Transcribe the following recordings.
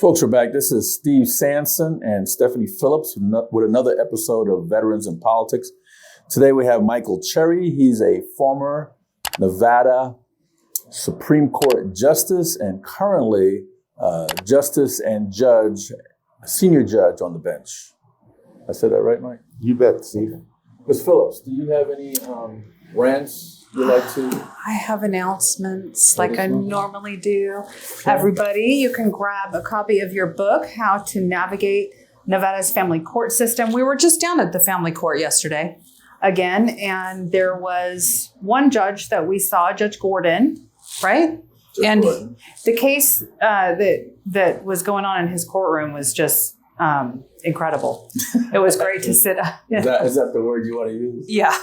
Folks, we're back. This is Steve Sanson and Stephanie Phillips with another episode of Veterans in Politics. Today we have Michael Cherry. He's a former Nevada Supreme Court justice and currently justice and judge, senior judge on the bench. I said that right, Mike? You bet, Steve. Ms. Phillips, do you have any rants you'd like to? I have announcements like I normally do. Sure. Everybody, you can grab a copy of your book, How to Navigate Nevada's Family Court System. We were just down at the family court yesterday again, and there was one judge that we saw, Judge Gordon, right? And the case that was going on in his courtroom was just incredible. It was great to sit. Is that the word you want to use? Yeah,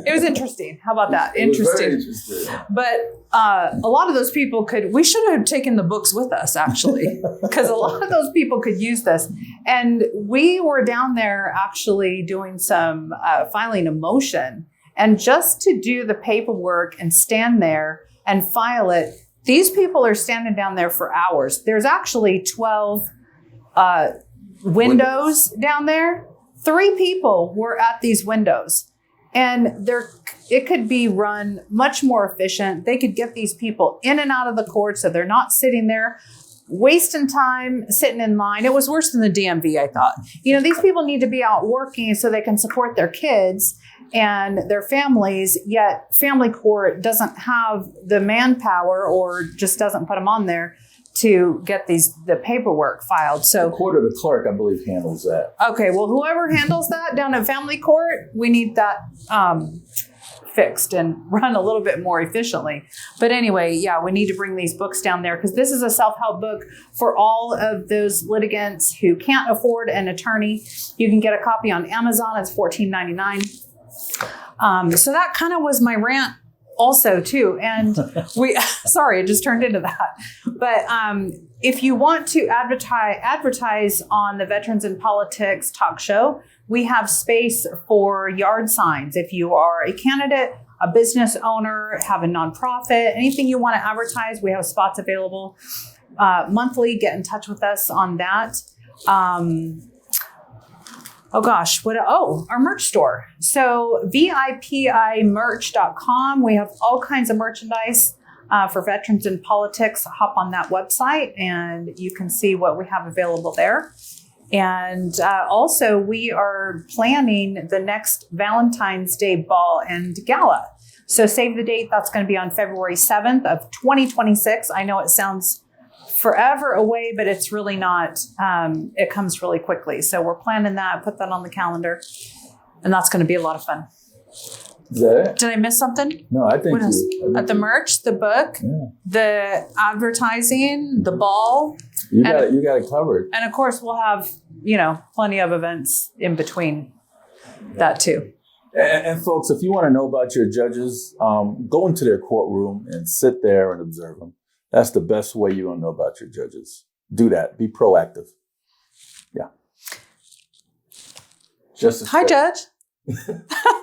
it was interesting. How about that? Interesting. Very interesting. But a lot of those people we should have taken the books with us, actually, because a lot of those people could use this. And we were down there actually doing some filing a motion. And just to do the paperwork and stand there and file it, these people are standing down there for hours. There's actually 12 windows down there. 3 people were at these windows, and it could be run much more efficient. They could get these people in and out of the court so they're not sitting there wasting time sitting in line. It was worse than the DMV, I thought. These people need to be out working so they can support their kids and their families, yet family court doesn't have the manpower or just doesn't put them on there to get the paperwork filed. So the court or the clerk, I believe, handles that. Okay, well, whoever handles that down at family court, we need that fixed and run a little bit more efficiently. But anyway, yeah, we need to bring these books down there because this is a self-help book for all of those litigants who can't afford an attorney. You can get a copy on Amazon. It's $14.99. So that kind of was my rant also too. And sorry, it just turned into that. But if you want to advertise on the Veterans in Politics talk show, we have space for yard signs. If you are a candidate, a business owner, have a nonprofit, anything you want to advertise, we have spots available monthly. Get in touch with us on that. Our merch store. So VIPImerch.com. We have all kinds of merchandise for Veterans in Politics. Hop on that website and you can see what we have available there. And also we are planning the next Valentine's Day ball and gala. So save the date. That's going to be on February 7th of 2026. I know it sounds forever away, but it's really not. It comes really quickly. So we're planning that, put that on the calendar, and that's going to be a lot of fun. Is that it? Did I miss something? No, I think the merch, the book, the advertising, the ball. You got it covered. And of course, we'll have, plenty of events in between that too. And folks, if you want to know about your judges, go into their courtroom and sit there and observe them. That's the best way you're going to know about your judges. Do that. Be proactive. Yeah. Hi, Judge.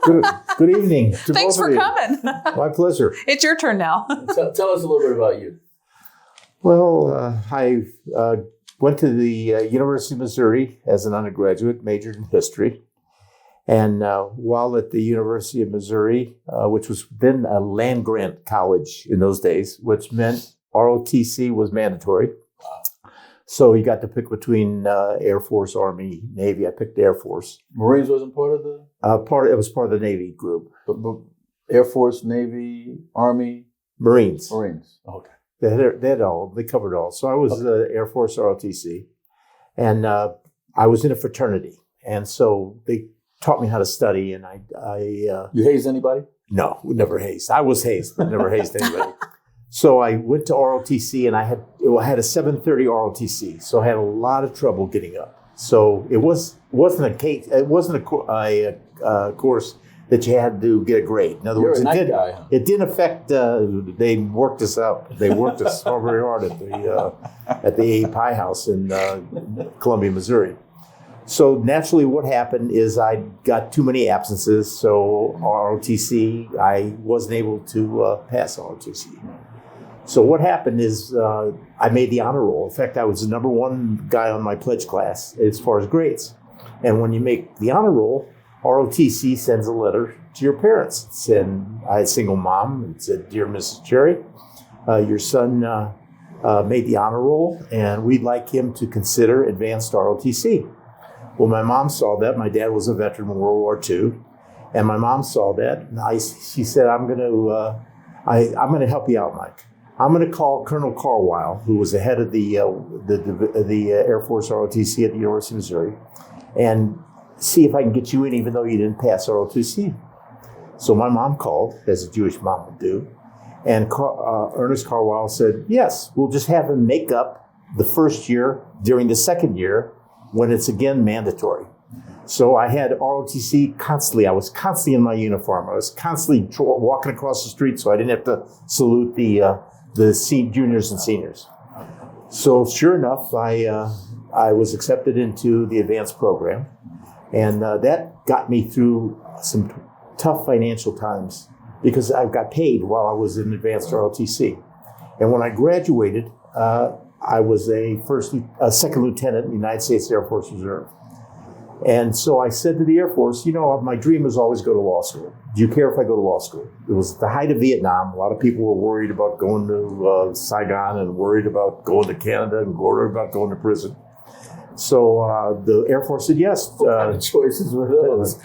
Good evening. Thanks for coming. My pleasure. It's your turn now. Tell us a little bit about you. Well, I went to the University of Missouri as an undergraduate, majored in history. And while at the University of Missouri, which was then a land-grant college in those days, which meant ROTC was mandatory. So you got to pick between Air Force, Army, Navy. I picked Air Force. Marines wasn't part of the? It was part of the Navy group. But Air Force, Navy, Army? Marines. Okay. They had all. They covered all. So I was Air Force ROTC. And I was in a fraternity. And so they taught me how to study. And You hazed anybody? No, never hazed. I was hazed, but never hazed anybody. So I went to ROTC and I had a 7:30 ROTC. So I had a lot of trouble getting up. So it wasn't a course that you had to get a grade. In other words, it didn't affect. They worked us out. They worked us so very hard at the A. Pie House in Columbia, Missouri. So naturally, what happened is I got too many absences. So ROTC, I wasn't able to pass ROTC. So what happened is I made the honor roll. In fact, I was the number one guy on my pledge class as far as grades. And when you make the honor roll, ROTC sends a letter to your parents. It said, I had a single mom. It said, "Dear Mrs. Cherry, your son made the honor roll, and we'd like him to consider advanced ROTC." Well, my mom saw that. My dad was a veteran in World War II, and my mom saw that. And she said, "I'm going to help you out, Mike. I'm going to call Colonel Carwile, who was the head of the Air Force ROTC at the University of Missouri, and see if I can get you in, even though you didn't pass ROTC." So my mom called, as a Jewish mom would do, and Ernest Carwile said, "Yes, we'll just have him make up the first year during the second year when it's again mandatory." So I had ROTC constantly. I was constantly in my uniform. I was constantly walking across the street, so I didn't have to salute the juniors and seniors. So sure enough, I was accepted into the advanced program, and that got me through some tough financial times because I got paid while I was in advanced ROTC. And when I graduated, I was a second lieutenant in the United States Air Force Reserve. And so I said to the Air Force, my dream was always go to law school. Do you care if I go to law school? It was the height of Vietnam. A lot of people were worried about going to Saigon and worried about going to Canada and worried about going to prison. So the Air Force said yes. What kind of choices were those?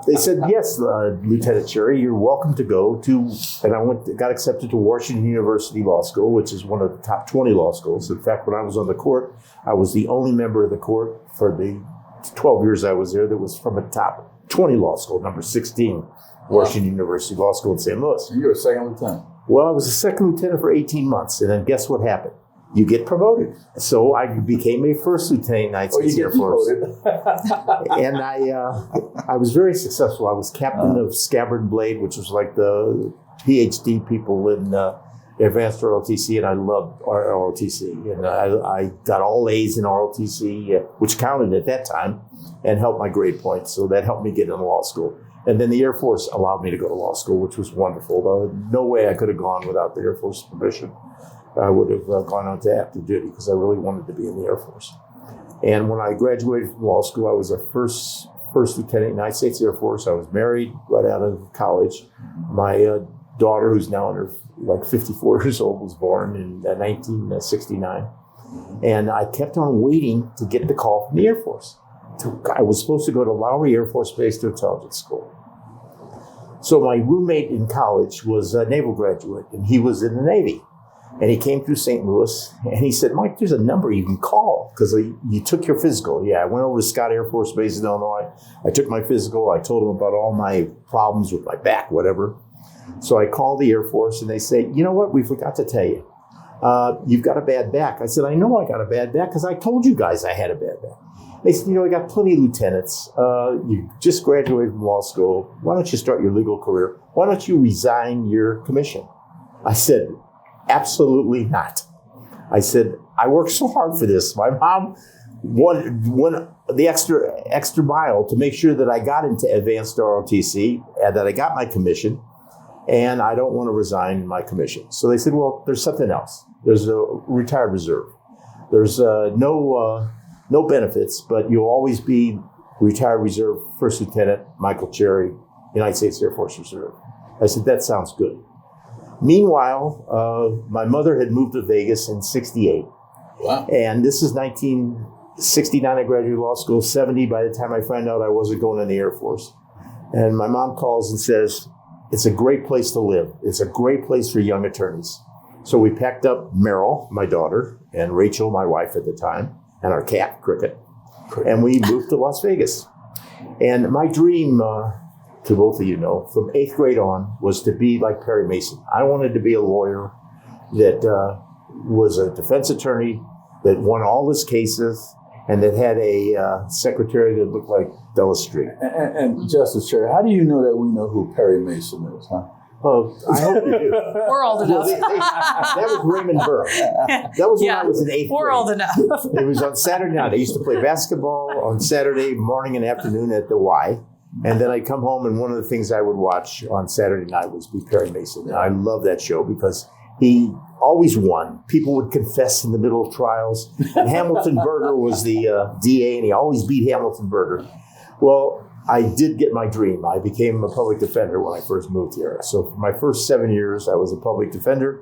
They said, "Yes, Lieutenant Cherry, you're welcome to go to," and I got accepted to Washington University Law School, which is one of the top 20 law schools. In fact, when I was on the court, I was the only member of the court for the 12 years I was there that was from a top 20 law school, number 16, Washington University Law School in St. Louis. You were a second lieutenant. Well, I was a second lieutenant for 18 months, and then guess what happened? You get promoted. So I became a first lieutenant in the United States Air Force. And I was very successful. I was captain of Scabbard and Blade, which was like the PhD people in advanced ROTC, and I loved ROTC. And I got all A's in ROTC, which counted at that time, and helped my grade point. So that helped me get into law school. And then the Air Force allowed me to go to law school, which was wonderful. No way I could have gone without the Air Force permission. I would have gone on to active duty because I really wanted to be in the Air Force. And when I graduated from law school, I was a first lieutenant in the United States Air Force. I was married right out of college. My daughter, who's now in her 54 years old, was born in 1969. And I kept on waiting to get the call from the Air Force. I was supposed to go to Lowry Air Force Base to intelligence school. So my roommate in college was a naval graduate, and he was in the Navy. And he came through St. Louis, and he said, "Mike, there's a number you can call because you took your physical." Yeah, I went over to Scott Air Force Base in Illinois. I took my physical. I told him about all my problems with my back, whatever. So I called the Air Force, and they say, "You know what? We forgot to tell you. You've got a bad back." I said, "I know I got a bad back because I told you guys I had a bad back." They said, "I got plenty of lieutenants. You just graduated from law school. Why don't you start your legal career? Why don't you resign your commission?" I said, "Absolutely not." I said, "I worked so hard for this. My mom went the extra mile to make sure that I got into advanced ROTC and that I got my commission, and I don't want to resign my commission." So they said, "Well, there's something else. There's a retired reserve. There's no benefits, but you'll always be retired reserve First Lieutenant Michael Cherry, United States Air Force Reserve." I said, "That sounds good." Meanwhile, my mother had moved to Vegas in 68. Wow. And this is 1969. I graduated law school, 70 by the time I found out I wasn't going in the Air Force. And my mom calls and says, "It's a great place to live. It's a great place for young attorneys." So we packed up Meryl, my daughter, and Rachel, my wife at the time, and our cat, Cricket. And we moved to Las Vegas. And my dream, to both of you know, from 8th grade on, was to be like Perry Mason. I wanted to be a lawyer that was a defense attorney, that won all his cases, and that had a secretary that looked like Della Street. And Justice Cherry, how do you know that we know who Perry Mason is, huh? Oh, I hope you do. We're old enough. That was Raymond Burr. That was when I was in 8th grade. We're old enough. It was on Saturday night. I used to play basketball on Saturday morning and afternoon at the Y. And then I'd come home, and one of the things I would watch on Saturday night was Be Perry Mason. And I love that show because he always won. People would confess in the middle of trials. And Hamilton Berger was the DA, and he always beat Hamilton Berger. Well, I did get my dream. I became a public defender when I first moved here. So for my first 7 years, I was a public defender.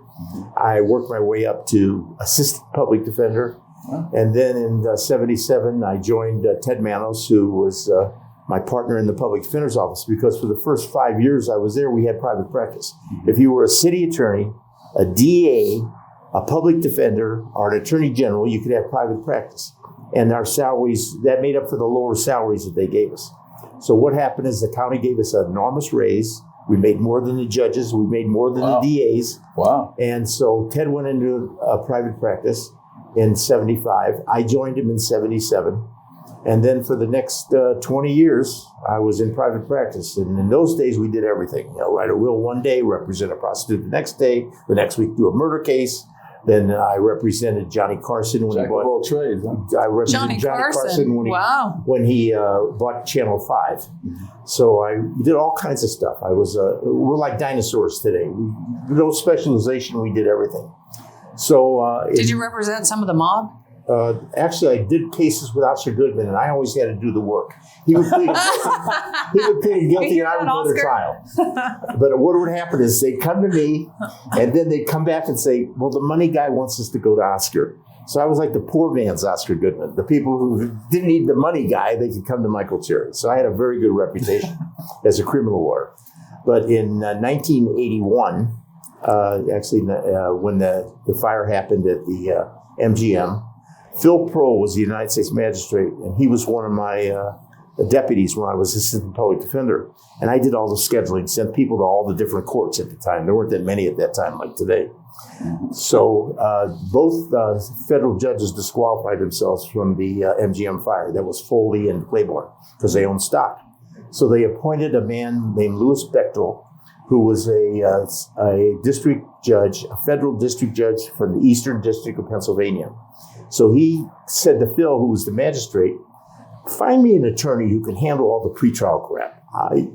I worked my way up to assistant public defender. And then in 77, I joined Ted Manos, who was my partner in the public defender's office, because for the first 5 years I was there, we had private practice. If you were a city attorney, a DA, a public defender, or an attorney general, you could have private practice. And our salaries, that made up for the lower salaries that they gave us. So what happened is the county gave us an enormous raise. We made more than the judges. We made more than the DAs. Wow. And so Ted went into private practice in 75. I joined him in 77. And then for the next 20 years, I was in private practice. And in those days, we did everything. Write a will one day, represent a prostitute the next day, the next week do a murder case. Then I represented Johnny Carson when he bought all trades. Huh? I represented Johnny Carson when he bought Channel 5. So I did all kinds of stuff. We're like dinosaurs today. No specialization. We did everything. So did you represent some of the mob? Actually, I did cases with Oscar Goodman, and I always had to do the work. He would plead guilty, and I would go to trial. But what would happen is they'd come to me, and then they'd come back and say, well, the money guy wants us to go to Oscar. So I was like the poor man's Oscar Goodman. The people who didn't need the money guy, they could come to Michael Cherry. So I had a very good reputation as a criminal lawyer. But in 1981, when the fire happened at the MGM, Phil Prohl was the United States magistrate, and he was one of my deputies when I was assistant public defender. And I did all the scheduling, sent people to all the different courts at the time. There weren't that many at that time like today. So both federal judges disqualified themselves from the MGM fire. That was Foley and Claiborne, because they owned stock. So they appointed a man named Louis Bechtel, who was a district judge, a federal district judge from the Eastern District of Pennsylvania. So he said to Phil, who was the magistrate, find me an attorney who can handle all the pretrial crap,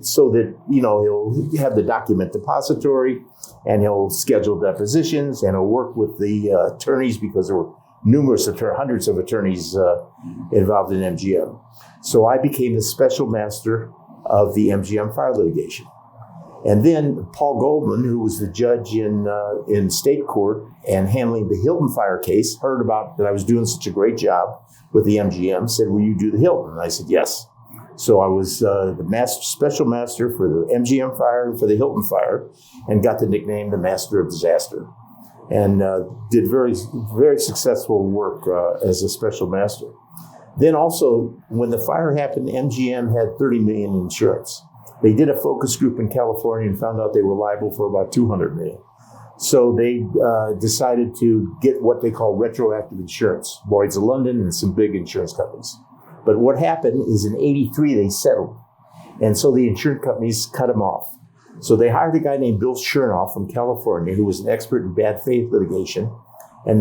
so that, he'll have the document depository, and he'll schedule depositions, and he'll work with the attorneys, because there were hundreds of attorneys involved in MGM. So I became the special master of the MGM fire litigation. And then Paul Goldman, who was the judge in state court and handling the Hilton fire case, heard about that I was doing such a great job with the MGM, said, will you do the Hilton? And I said, yes. So I was the special master for the MGM fire and for the Hilton fire, and got the nickname the Master of Disaster. And did very, very successful work as a special master. Then also, when the fire happened, MGM had $30 million in insurance. They did a focus group in California and found out they were liable for about $200 million. So they decided to get what they call retroactive insurance, Lloyd's of London and some big insurance companies. But what happened is in 83, they settled. And so the insurance companies cut them off. So they hired a guy named Bill Chernoff from California, who was an expert in bad faith litigation. And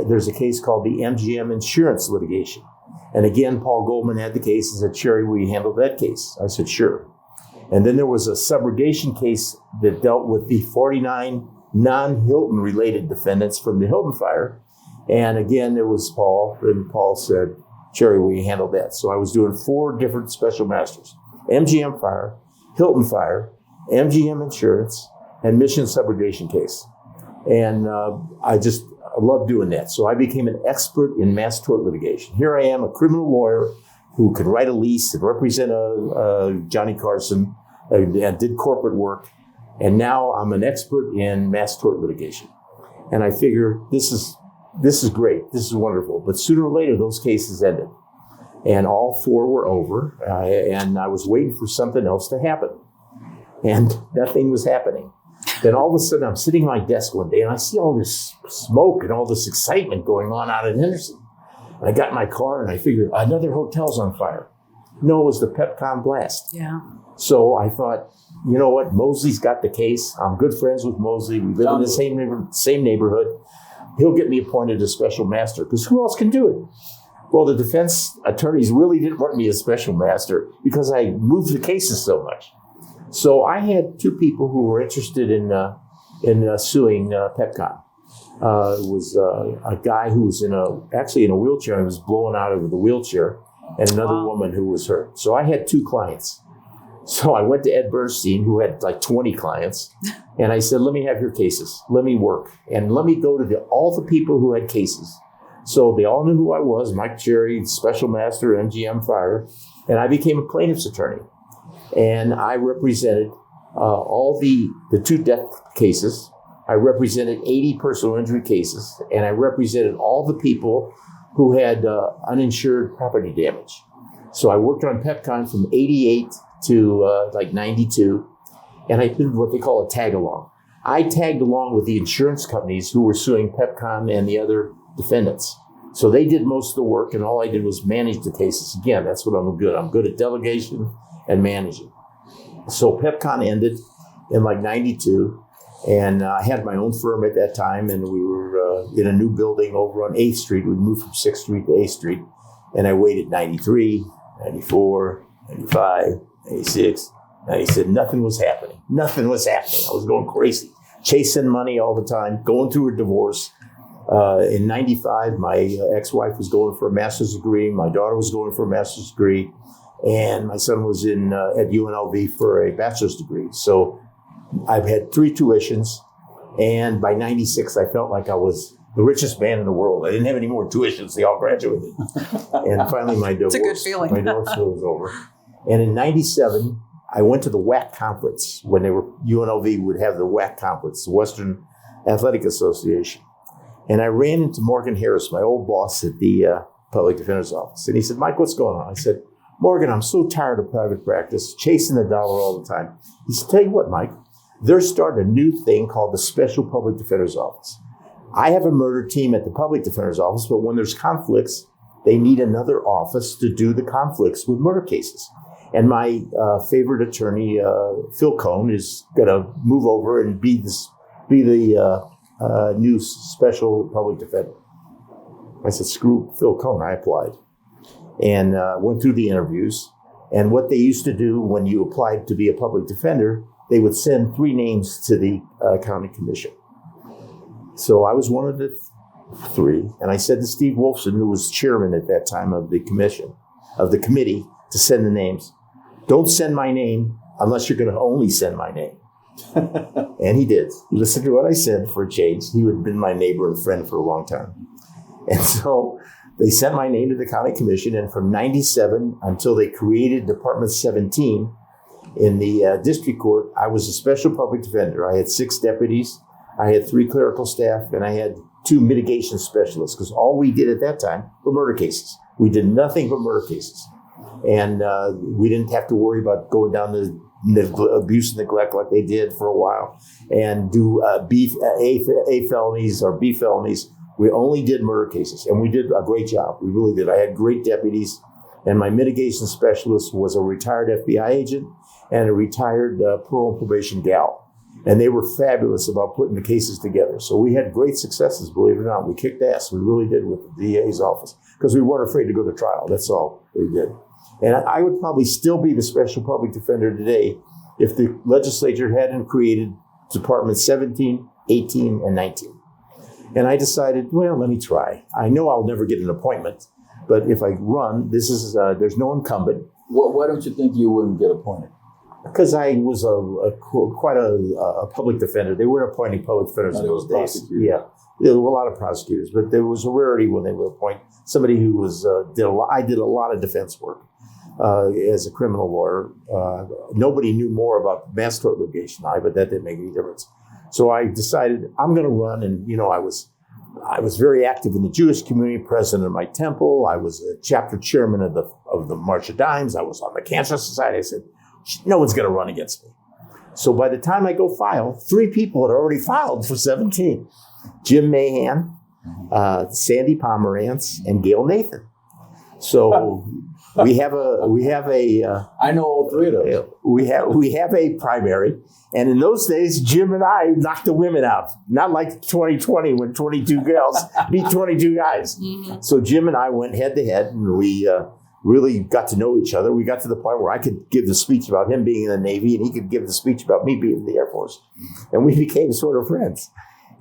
there's a case called the MGM insurance litigation. And again, Paul Goldman had the case and said, Cherry, will you handle that case? I said, sure. And then there was a subrogation case that dealt with the 49 non-Hilton related defendants from the Hilton fire. And again, it was Paul. And Paul said, Cherry, will you handle that? So I was doing 4 different special masters: MGM fire, Hilton fire, MGM insurance, and mission subrogation case. And I loved doing that. So I became an expert in mass tort litigation. Here I am, a criminal lawyer who could write a lease and represent Johnny Carson, and did corporate work. And now I'm an expert in mass tort litigation. And I figure this is great. This is wonderful. But sooner or later, those cases ended. And all 4 were over. And I was waiting for something else to happen. And nothing was happening. Then all of a sudden, I'm sitting at my desk one day, and I see all this smoke and all this excitement going on out in Henderson. And I got in my car, and I figured, another hotel's on fire. No, it was the Pepcon blast. Yeah. So I thought, you know what? Mosley's got the case. I'm good friends with Mosley. We live in the same neighborhood. He'll get me appointed as special master, because who else can do it? Well, the defense attorneys really didn't want me as special master because I moved the cases so much. So I had 2 people who were interested in suing Pepcon. was a guy who was actually in a wheelchair and was blown out of the wheelchair, and another woman who was hurt. So I had 2 clients. So I went to Ed Bernstein, who had like 20 clients, and I said, let me have your cases. Let me work. And let me go to all the people who had cases. So they all knew who I was, Mike Cherry, Special Master, MGM Fire, and I became a plaintiff's attorney. And I represented all the 2 death cases. I represented 80 personal injury cases, and I represented all the people who had uninsured property damage. So I worked on PepCon from 88 to like 92, and I did what they call a tag-along. I tagged along with the insurance companies who were suing PepCon and the other defendants. So they did most of the work, and all I did was manage the cases. Again, that's what I'm good. I'm good at delegation and managing. So PepCon ended in like 92, and I had my own firm at that time, and we were in a new building over on 8th Street. We moved from 6th Street to 8th Street, and I waited 93, 94, 95, 96, 97. Nothing was happening. Nothing was happening. I was going crazy, chasing money all the time, going through a divorce. In 95, my ex-wife was going for a master's degree. My daughter was going for a master's degree. And my son was at UNLV for a bachelor's degree. So I've had 3 tuitions. And by 96, I felt like I was the richest man in the world. I didn't have any more tuitions. They all graduated. And finally, my divorce. It's a good feeling. My divorce was over. And in 97, I went to the WAC conference when UNLV would have the WAC conference, the Western Athletic Association. And I ran into Morgan Harris, my old boss at the public defender's office. And he said, Mike, what's going on? I said, Morgan, I'm so tired of private practice, chasing the dollar all the time. He said, tell you what, Mike, they're starting a new thing called the Special Public Defender's Office. I have a murder team at the public defender's office, but when there's conflicts, they need another office to do the conflicts with murder cases. And my favorite attorney, Phil Cohn, is going to move over and be the new special public defender. I said, screw Phil Cohn. I applied and went through the interviews. And what they used to do when you applied to be a public defender, they would send 3 names to the county commission. So I was one of the 3. And I said to Steve Wolfson, who was chairman at that time of the committee, to send the names. Don't send my name unless you're going to only send my name. And he did. He listened to what I said for a change. He had been my neighbor and friend for a long time. And so they sent my name to the county commission. And from 97 until they created Department 17 in the district court, I was a special public defender. I had 6 deputies. I had 3 clerical staff, and I had 2 mitigation specialists, because all we did at that time were murder cases. We did nothing but murder cases. And we didn't have to worry about going down the abuse and neglect like they did for a while and do A felonies or B felonies. We only did murder cases, and we did a great job. We really did. I had great deputies, and my mitigation specialist was a retired FBI agent and a retired parole and probation gal. And they were fabulous about putting the cases together. So we had great successes, believe it or not. We kicked ass. We really did with the DA's office because we weren't afraid to go to trial. That's all we did. And I would probably still be the special public defender today if the legislature hadn't created Departments 17, 18, and 19. And I decided, well, let me try. I know I'll never get an appointment, but if I run, there's no incumbent. Why don't you think you wouldn't get appointed? Because I was quite a public defender. They weren't appointing public defenders in those days. Yeah, there were a lot of prosecutors, but there was a rarity when they would appoint somebody who was I did a lot of defense work as a criminal lawyer. Nobody knew more about mass tort litigation than I, but that didn't make any difference. So I decided I'm going to run, and I was very active in the Jewish community, president of my temple. I was a chapter chairman of the March of Dimes. I was on the Cancer Society. I said, no one's going to run against me. So by the time I go file, 3 people had already filed for 17. Jim Mahan, Sandy Pomerantz, and Gail Nathan. So we have a I know all 3 of those. We have a primary. And in those days, Jim and I knocked the women out. Not like 2020 when 22 girls beat 22 guys. Mm-hmm. So Jim and I went head to head, and we really got to know each other. We got to the point where I could give the speech about him being in the Navy, and he could give the speech about me being in the Air Force. And we became sort of friends.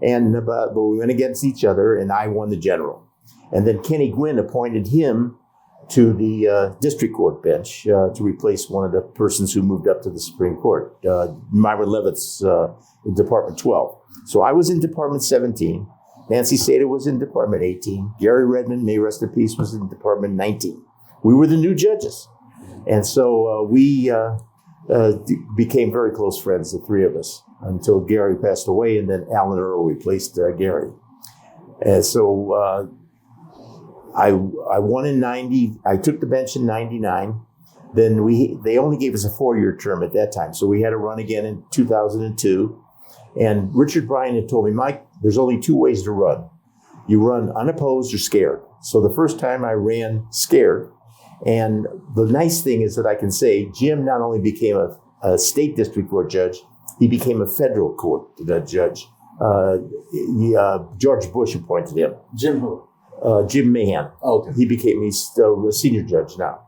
But we went against each other, and I won the general. And then Kenny Gwynn appointed him to the district court bench to replace one of the persons who moved up to the Supreme Court, Myra Levitt's in Department 12. So I was in Department 17. Nancy Sater was in Department 18. Gary Redmond, may rest in peace, was in Department 19. We were the new judges. And so we became very close friends, the three of us, until Gary passed away, and then Alan Earl replaced Gary. And so I won in 90. I took the bench in 99. Then they only gave us a 4-year term at that time. So we had to run again in 2002. And Richard Bryan had told me, Mike, there's only 2 ways to run. You run unopposed or scared. So the first time I ran scared. And the nice thing is that I can say Jim not only became a state district court judge, he became a federal court judge. George Bush appointed him. Jim who? Jim Mahan. Okay. He's a senior judge now.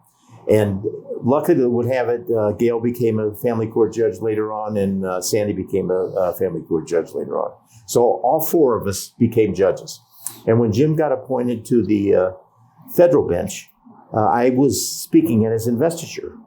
And luckily would have it, Gail became a family court judge later on, and Sandy became a family court judge later on. So all 4 of us became judges. And when Jim got appointed to the federal bench, I was speaking at his investiture.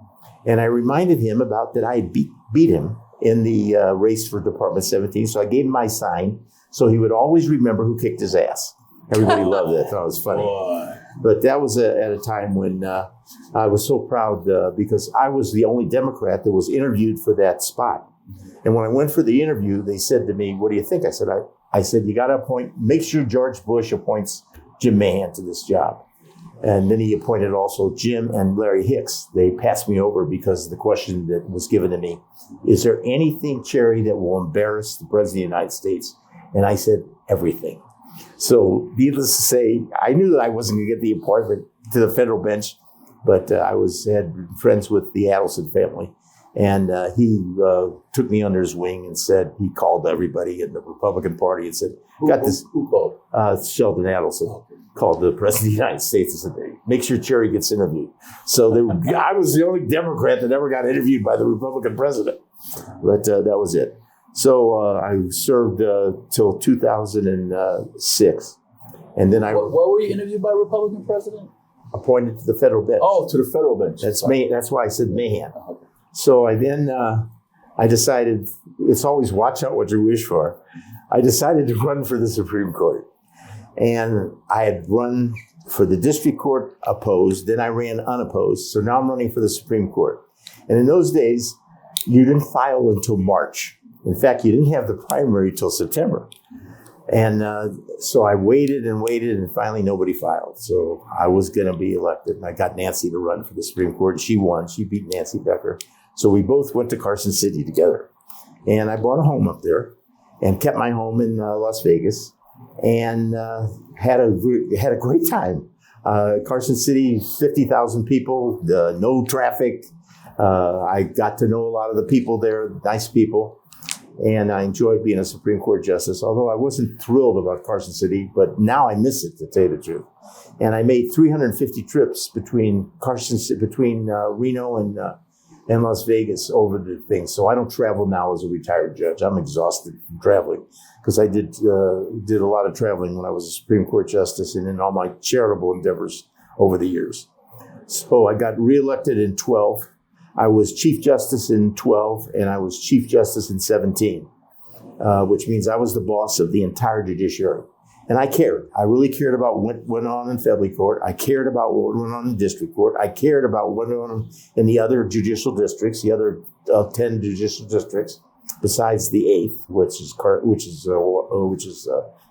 And I reminded him about that I beat him in the race for Department 17. So I gave him my sign so he would always remember who kicked his ass. Everybody loved it. I thought it was funny. Boy. But that was at a time when I was so proud because I was the only Democrat that was interviewed for that spot. And when I went for the interview, they said to me, what do you think? I said, you got to make sure George Bush appoints Jim Mahan to this job. And then he appointed also Jim and Larry Hicks. They passed me over because the question that was given to me, is there anything, Cherry, that will embarrass the President of the United States? And I said, everything. So needless to say, I knew that I wasn't going to get the appointment to the federal bench, but I had friends with the Adelson family. And he took me under his wing and said, he called everybody in the Republican Party and said, Who called? Sheldon Adelson called the President of the United States and said, make sure Cherry gets interviewed. So I was the only Democrat that ever got interviewed by the Republican president. But that was it. So I served till 2006. And then What were you interviewed by Republican president? appointed to the federal bench. Oh, to the federal bench. That's why I said Mahan. Okay. So I decided, it's always watch out what you wish for. I decided to run for the Supreme Court. And I had run for the district court opposed, then I ran unopposed. So now I'm running for the Supreme Court. And in those days, you didn't file until March. In fact, you didn't have the primary till September. And so I waited, and finally nobody filed. So I was going to be elected. And I got Nancy to run for the Supreme Court, and she won. She beat Nancy Becker. So we both went to Carson City together. And I bought a home up there and kept my home in Las Vegas and had a great time. Carson City, 50,000 people, no traffic. I got to know a lot of the people there, nice people. And I enjoyed being a Supreme Court justice, although I wasn't thrilled about Carson City, but now I miss it, to tell you the truth. And I made 350 trips between Reno and Las Vegas over the thing. So I don't travel now as a retired judge. I'm exhausted from traveling because I did a lot of traveling when I was a Supreme Court justice and in all my charitable endeavors over the years. So I got reelected in 12. I was Chief Justice in 12, and I was Chief Justice in 17, which means I was the boss of the entire judiciary. And I cared. I really cared about what went on in family court. I cared about what went on in district court. I cared about what went on in the other judicial districts, the other 10 judicial districts, besides the 8th, which is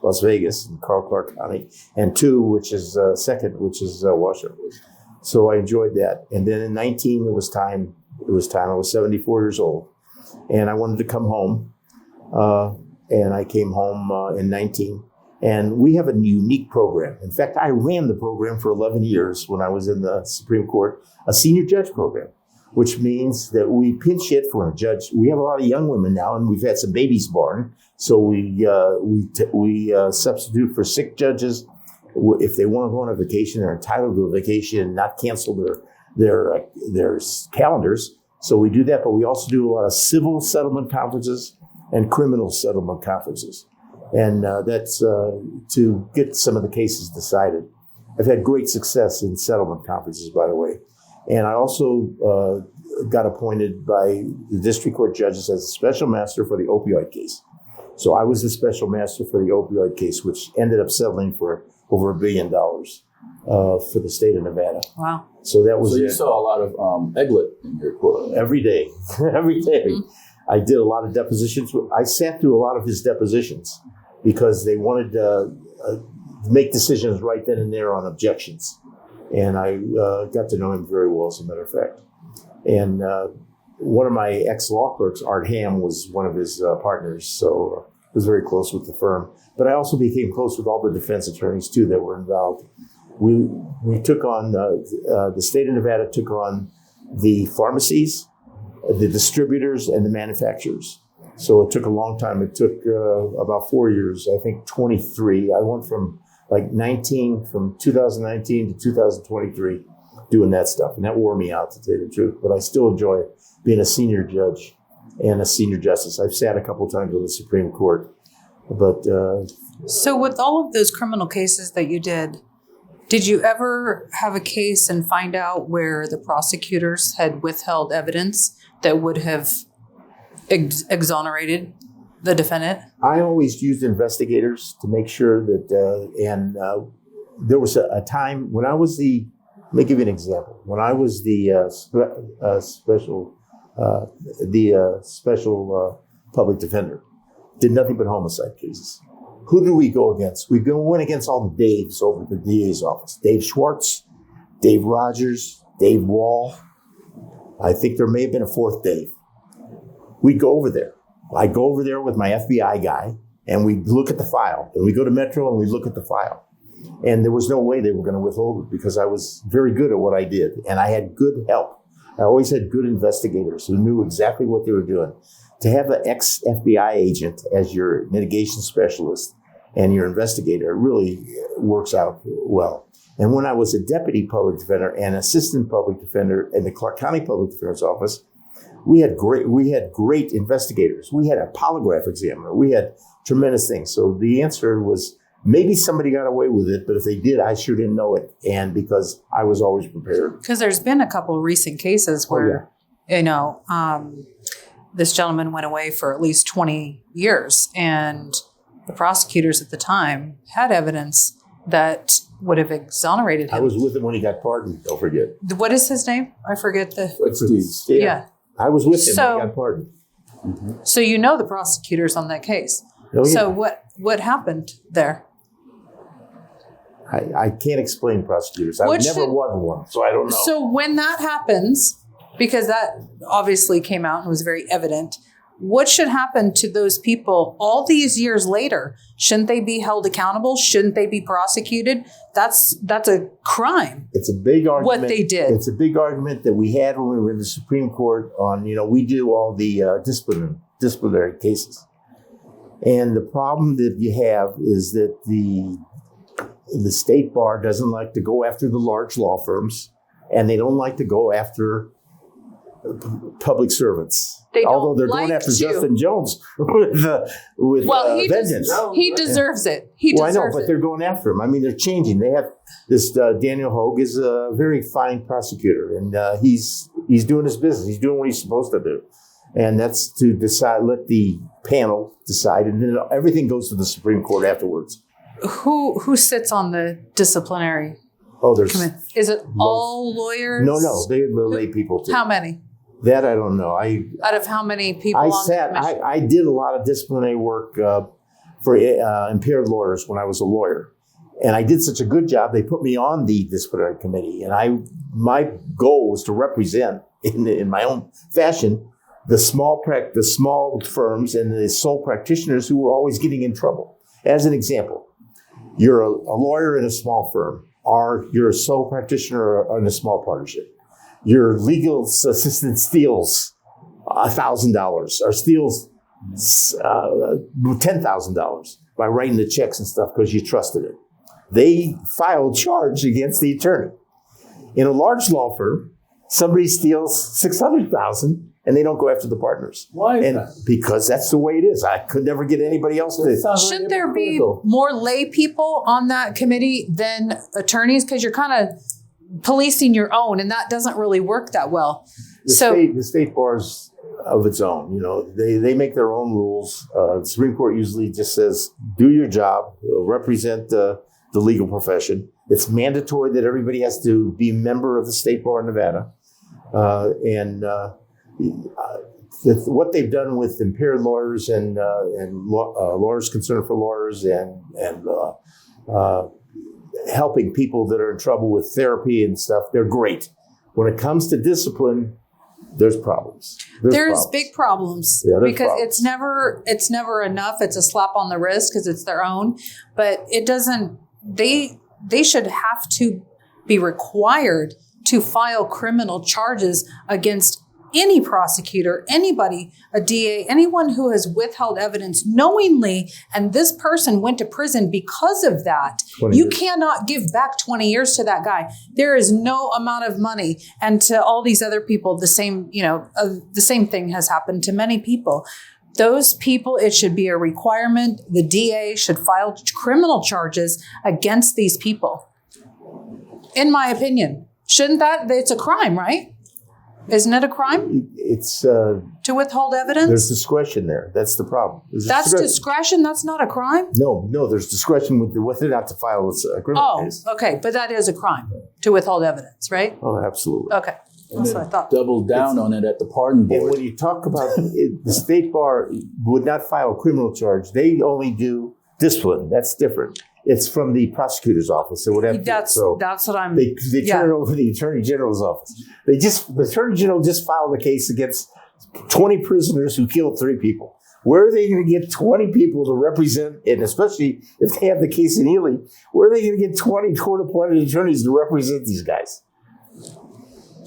Las Vegas and Carl Clark County, and 2, which is second, which is Washington. So I enjoyed that. And then in 19, it was time. I was 74 years old. And I wanted to come home. And I came home in 19. And we have a unique program. In fact, I ran the program for 11 years when I was in the Supreme Court, a senior judge program, which means that we pinch hit for a judge. We have a lot of young women now, and we've had some babies born. So we substitute for sick judges. If they want to go on a vacation, they're entitled to a vacation and not cancel their calendars. So we do that, but we also do a lot of civil settlement conferences and criminal settlement conferences. And that's to get some of the cases decided. I've had great success in settlement conferences, by the way. And I also got appointed by the district court judges as a special master for the opioid case. So I was the special master for the opioid case, which ended up settling for over $1 billion for the state of Nevada. Wow. So that was So you saw a lot of eglet in your court. every day, every day. Mm-hmm. I did a lot of depositions. I sat through a lot of his depositions because they wanted to make decisions right then and there on objections. And I got to know him very well, as a matter of fact. And one of my ex-law clerks, Art Ham, was one of his partners. So I was very close with the firm. But I also became close with all the defense attorneys, too, that were involved. We took on, the state of Nevada took on the pharmacies, the distributors, and the manufacturers. So it took a long time. It took about 4 years, I think 23. I went from like 2019 to 2023 doing that stuff. And that wore me out, to tell you the truth. But I still enjoy being a senior judge and a senior justice. I've sat a couple times on the Supreme Court. But so with all of those criminal cases that you did you ever have a case and find out where the prosecutors had withheld evidence that would have exonerated the defendant? I always used investigators to make sure that, there was a time when I was let me give you an example. When I was the special public defender, did nothing but homicide cases. Who did we go against? We went against all the Daves over at the DA's office. Dave Schwartz, Dave Rogers, Dave Wall. I think there may have been a fourth Dave. We'd go over there. I'd go over there with my FBI guy, and we'd look at the file. And we go to Metro, and we look at the file. And there was no way they were going to withhold it because I was very good at what I did. And I had good help. I always had good investigators who knew exactly what they were doing. To have an ex-FBI agent as your litigation specialist and your investigator really works out well. And when I was a deputy public defender and assistant public defender in the Clark County Public Defender's Office, we had great investigators. We had a polygraph examiner. We had tremendous things. So the answer was maybe somebody got away with it, but if they did, I sure didn't know it. And because I was always prepared. Because there's been a couple of recent cases where, this gentleman went away for at least 20 years, and the prosecutors at the time had evidence that would have exonerated him. I was with him when he got pardoned, don't forget. What is his name? I forget the... Yeah. I was with him when he got pardoned. Mm-hmm. So you know the prosecutors on that case. Oh, yeah. So what happened there? I can't explain prosecutors. I've never won one, so I don't know. So when that happens, because that obviously came out and was very evident, what should happen to those people all these years later? Shouldn't they be held accountable? Shouldn't they be prosecuted? That's a crime. It's a big argument. What they did. It's a big argument that we had when we were in the Supreme Court on, we do all the disciplinary cases. And the problem that you have is that the state bar doesn't like to go after the large law firms, and they don't like to go after public servants. Although they're going after Justin Jones with vengeance. He deserves it. He deserves I know, but they're going after him. I mean, they're changing. They have this Daniel Hogue is a very fine prosecutor, and he's doing his business. He's doing what he's supposed to do, and that's to decide. Let the panel decide, and then everything goes to the Supreme Court afterwards. Who sits on the disciplinary? Oh, there's. Is it all lawyers? No, they're lay people too. How many? That I don't know. Out of how many people? I did a lot of disciplinary work for impaired lawyers when I was a lawyer, and I did such a good job. They put me on the disciplinary committee, and my goal was to represent in my own fashion the small firms and the sole practitioners who were always getting in trouble. As an example, you're a lawyer in a small firm, or you're a sole practitioner in a small partnership. Your legal assistant steals $1,000 or steals $10,000 by writing the checks and stuff because you trusted it. They filed charge against the attorney. In a large law firm, somebody steals $600,000 and they don't go after the partners. Why is And that? because that's the way it is. I could never get anybody else to. Shouldn't there be more lay people on that committee than attorneys? Because you're kind of policing your own, and that doesn't really work that well. The state bar's of its own. You know, they make their own rules. The Supreme Court usually just says, do your job, represent the legal profession. It's mandatory that everybody has to be a member of the State Bar of Nevada. What they've done with impaired lawyers and lawyers concerned for lawyers and helping people that are in trouble with therapy and stuff, they're great. When it comes to discipline, there's problems. There's big problems because problems. it's never enough. It's a slap on the wrist because it's their own, but it doesn't. They should have to be required to file criminal charges against any prosecutor, anybody, a DA, anyone who has withheld evidence knowingly, and this person went to prison because of that. You cannot give back 20 years to that guy. There is no amount of money. And to all these other people, the same thing has happened to many people. Those people, it should be a requirement. The DA should file criminal charges against these people. In my opinion, shouldn't that? It's a crime, right? Isn't it a crime? It's to withhold evidence? There's discretion there. That's the problem. That's discretion? That's not a crime? No, there's discretion with whether or not to file a criminal case. Okay, but that is a crime to withhold evidence, right? Oh, absolutely. Okay, that's what I thought. Double down on it at the pardon board. And when you talk about the State Bar would not file a criminal charge, they only do discipline. That's different. It's from the prosecutor's office or whatever. That's what I'm. They turn it over to the Attorney General's office. The Attorney General just filed a case against 20 prisoners who killed 3 people. Where are they going to get 20 people to represent, and especially if they have the case in Ely, where are they going to get 20 court-appointed attorneys to represent these guys?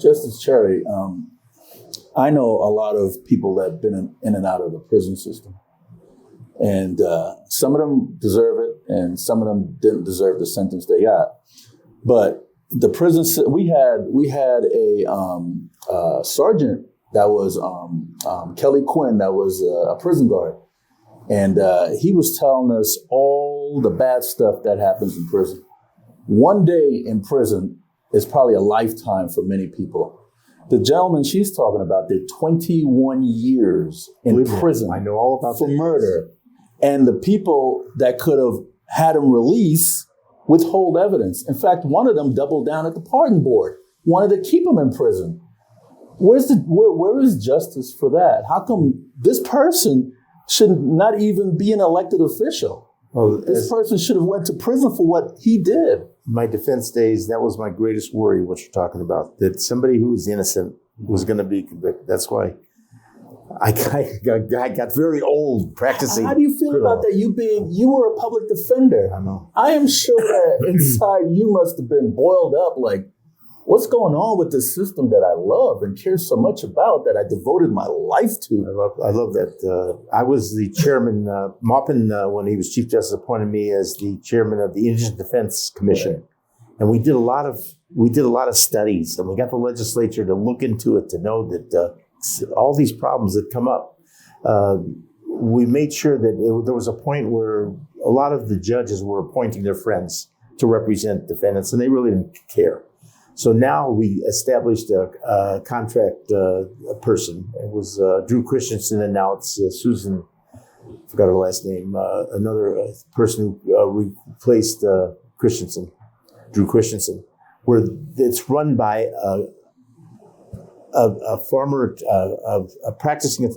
Justice Cherry, I know a lot of people that have been in and out of the prison system. And some of them deserve it, and some of them didn't deserve the sentence they got. But the prison, we had a sergeant that was Kelly Quinn, that was a prison guard, and he was telling us all the bad stuff that happens in prison. One day in prison is probably a lifetime for many people. The gentleman she's talking about did 21 years in prison. I know all about for murder. And the people that could have had him release withhold evidence. In fact, one of them doubled down at the pardon board, wanted to keep him in prison. Where is justice for that? How come this person should not even be an elected official? This person should have went to prison for what he did. My defense days, that was my greatest worry, what you're talking about, that somebody who was innocent was going to be convicted. That's why I got very old practicing. How do you feel about that? You were a public defender. I know. I am sure that inside you must have been boiled up like, what's going on with this system that I love and care so much about that I devoted my life to? I love that. I was the chairman. Maupin, when he was Chief Justice, appointed me as the chairman of the Indigent Defense Commission, right. And we did a lot of studies, and we got the legislature to look into it to know that. All these problems that come up, we made sure that there was a point where a lot of the judges were appointing their friends to represent defendants, and they really didn't care. So now we established a contract person. It was Drew Christensen, and now it's Susan, I forgot her last name, another person who replaced Drew Christensen, where it's run by a former, a practicing,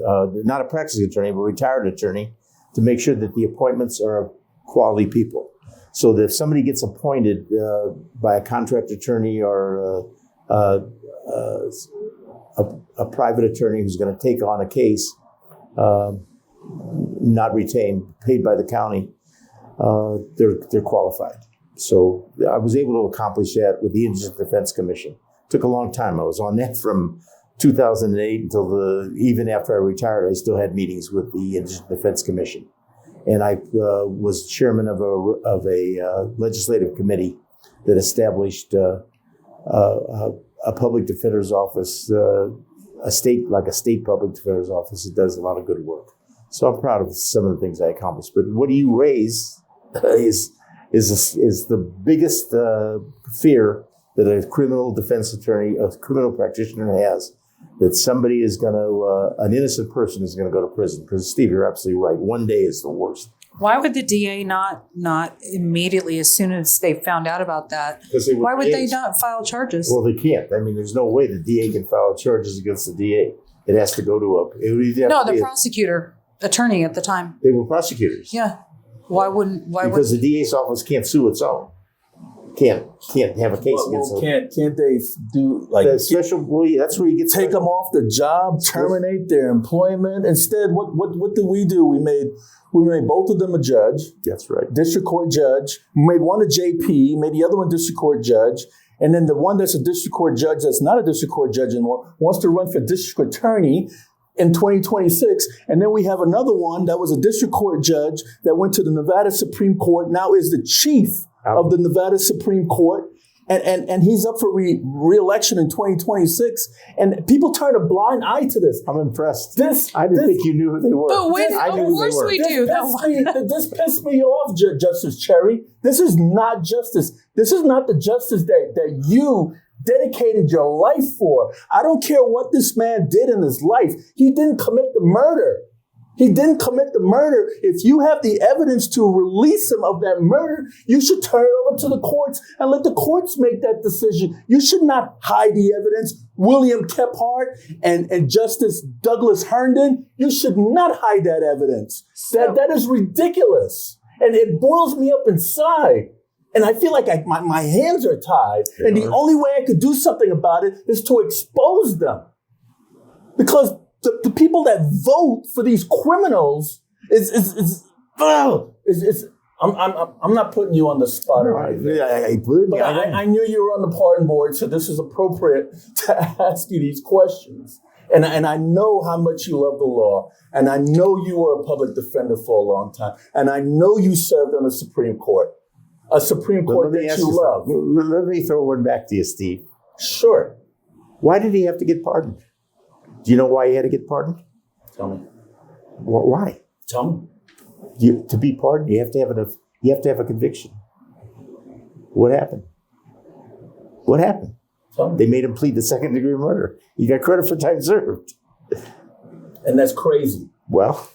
not a practicing attorney, but a retired attorney, to make sure that the appointments are quality people. So that if somebody gets appointed by a contract attorney or a private attorney who's going to take on a case, not retained, paid by the county, they're qualified. So I was able to accomplish that with the Indigent Defense Commission. Took a long time. I was on that from 2008 until even after I retired. I still had meetings with the Indigent Defense Commission, and I was chairman of a legislative committee that established a public defender's office a state public defender's office that does a lot of good work. So I'm proud of some of the things I accomplished. But what you raise is the biggest fear that a criminal defense attorney, a criminal practitioner has, that somebody is going to, an innocent person is going to go to prison. Because Steve, you're absolutely right. One day is the worst. Why would the DA not immediately, as soon as they found out about that, why would they not file charges? Well, they can't. I mean, there's no way the DA can file charges against the DA. It has to go to the prosecutor, attorney at the time. They were prosecutors. Yeah. Because the DA's office can't sue its own. Can't have a case against them. Can't they do like the special? That's where you get take them off the job, terminate their employment. Instead, what did we do? We made both of them a judge. That's right. District court judge. We made one a JP. Made the other one district court judge. And then the one that's a district court judge that's not a district court judge anymore wants to run for district attorney in 2026. And then we have another one that was a district court judge that went to the Nevada Supreme Court, now is the chief of the Nevada Supreme Court. And he's up for re-election in 2026 And people turn a blind eye to this. I'm impressed. I didn't think you knew who they were. But of course we do. This pissed me off, Justice Cherry. This is not justice. This is not the justice that you dedicated your life for. I don't care what this man did in his life. He didn't commit the murder. If you have the evidence to release him of that murder, you should turn it over to the courts and let the courts make that decision. You should not hide the evidence. William Kephart and Justice Douglas Herndon, you should not hide that evidence. That is ridiculous. And it boils me up inside. And I feel like my hands are tied. And the only way I could do something about it is to expose them. Because the people that vote for these criminals I'm not putting you on the spot. I knew you were on the pardon board, so this is appropriate to ask you these questions. And I know how much you love the law, and I know you were a public defender for a long time, and I know you served on the Supreme Court, a Supreme Court that you love. Let me throw one back to you, Steve. Sure. Why did he have to get pardoned? Do you know why he had to get pardoned? Tell me. Why? Tell me. To be pardoned, you have to have a conviction. What happened? Tell me. They made him plead to second-degree murder. He got credit for time served. And that's crazy. Well,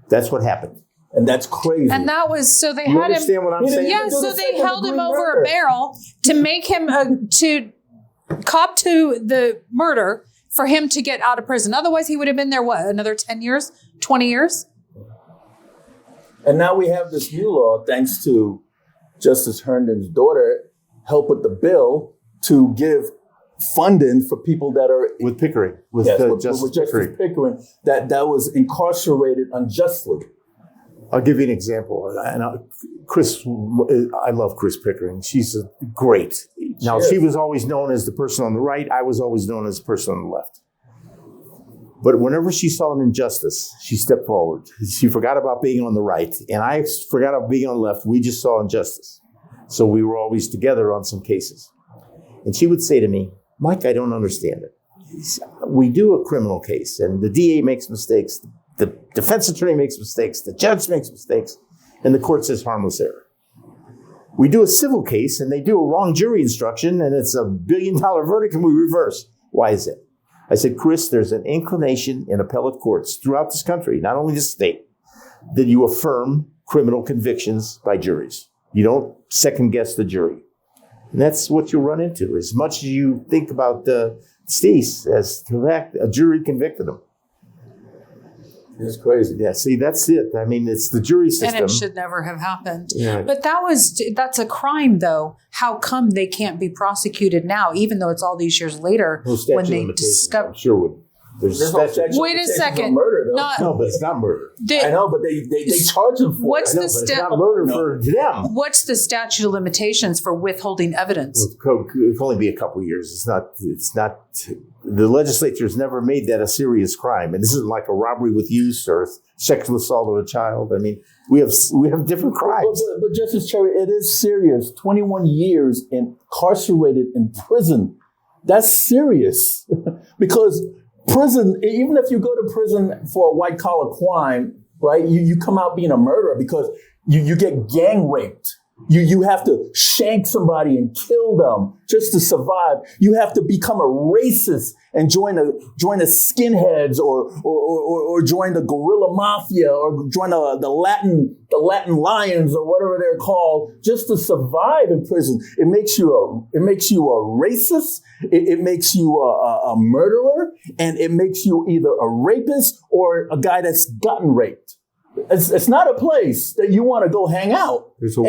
that's what happened. And that's crazy. And that was, so they you had understand him. What I'm saying? Yeah, so they held him over a barrel to make him to cop to the murder for him to get out of prison. Otherwise, he would have been there, another 10 years, 20 years? And now we have this new law, thanks to Justice Herndon's daughter, help with the bill to give funding for people that are with Pickering, with Justice Pickering, that was incarcerated unjustly. I'll give you an example. And I love Chris Pickering. She's great. Now, she was always known as the person on the right. I was always known as the person on the left. But whenever she saw an injustice, she stepped forward. She forgot about being on the right, and I forgot about being on the left. We just saw injustice. So we were always together on some cases. And she would say to me, Mike, I don't understand it. We do a criminal case, and the DA makes mistakes. The defense attorney makes mistakes. The judge makes mistakes. And the court says harmless error. We do a civil case, and they do a wrong jury instruction, and it's $1 billion verdict, and we reverse. Why is it? I said, Chris, there's an inclination in appellate courts throughout this country, not only the state, that you affirm criminal convictions by juries. You don't second-guess the jury. And that's what you'll run into. As much as you think about Steece as to fact, a jury convicted him. It's crazy. Yeah, see, that's it. I mean, it's the jury system. And it should never have happened. Yeah. But that's a crime, though. How come they can't be prosecuted now, even though it's all these years later when they discover? I'm sure would. There's no statute Wait a second. Murder, no, but it's not murder. I know, but they charge them for what's it. The it's not murder for them. What's the statute of limitations for withholding evidence? It can only be a couple of years. It's not. The legislature has never made that a serious crime, and this isn't like a robbery with use or sexual assault of a child. I mean, we have different crimes. But Justice Cherry, it is serious. 21 years incarcerated in prison. That's serious because prison, even if you go to prison for a white collar crime, right? You come out being a murderer because you get gang raped. You have to shank somebody and kill them just to survive. You have to become a racist and join the skinheads or join the guerrilla mafia or join the Latin lions or whatever they're called just to survive in prison. It makes you a racist. It makes you a murderer, and it makes you either a rapist or a guy that's gotten raped. It's not a place that you want to go hang out. There's a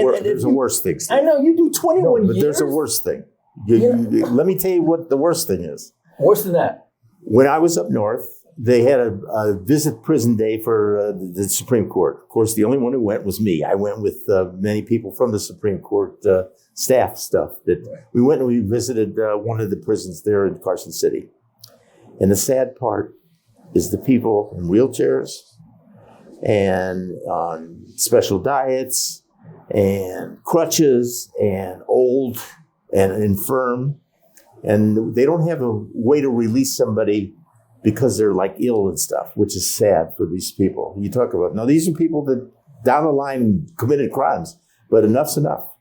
worse thing, Steve. I know, you do 21 but years. there's a worse thing. Let me tell you what the worst thing is. Worse than that. When I was up north, they had a visit prison day for the Supreme Court. Of course, the only one who went was me. I went with many people from the Supreme Court staff stuff. We went and we visited one of the prisons there in Carson City. And the sad part is the people in wheelchairs and on special diets and crutches and old and infirm. And they don't have a way to release somebody because they're like ill and stuff, which is sad for these people. You talk about, now these are people that down the line committed crimes, but enough's enough.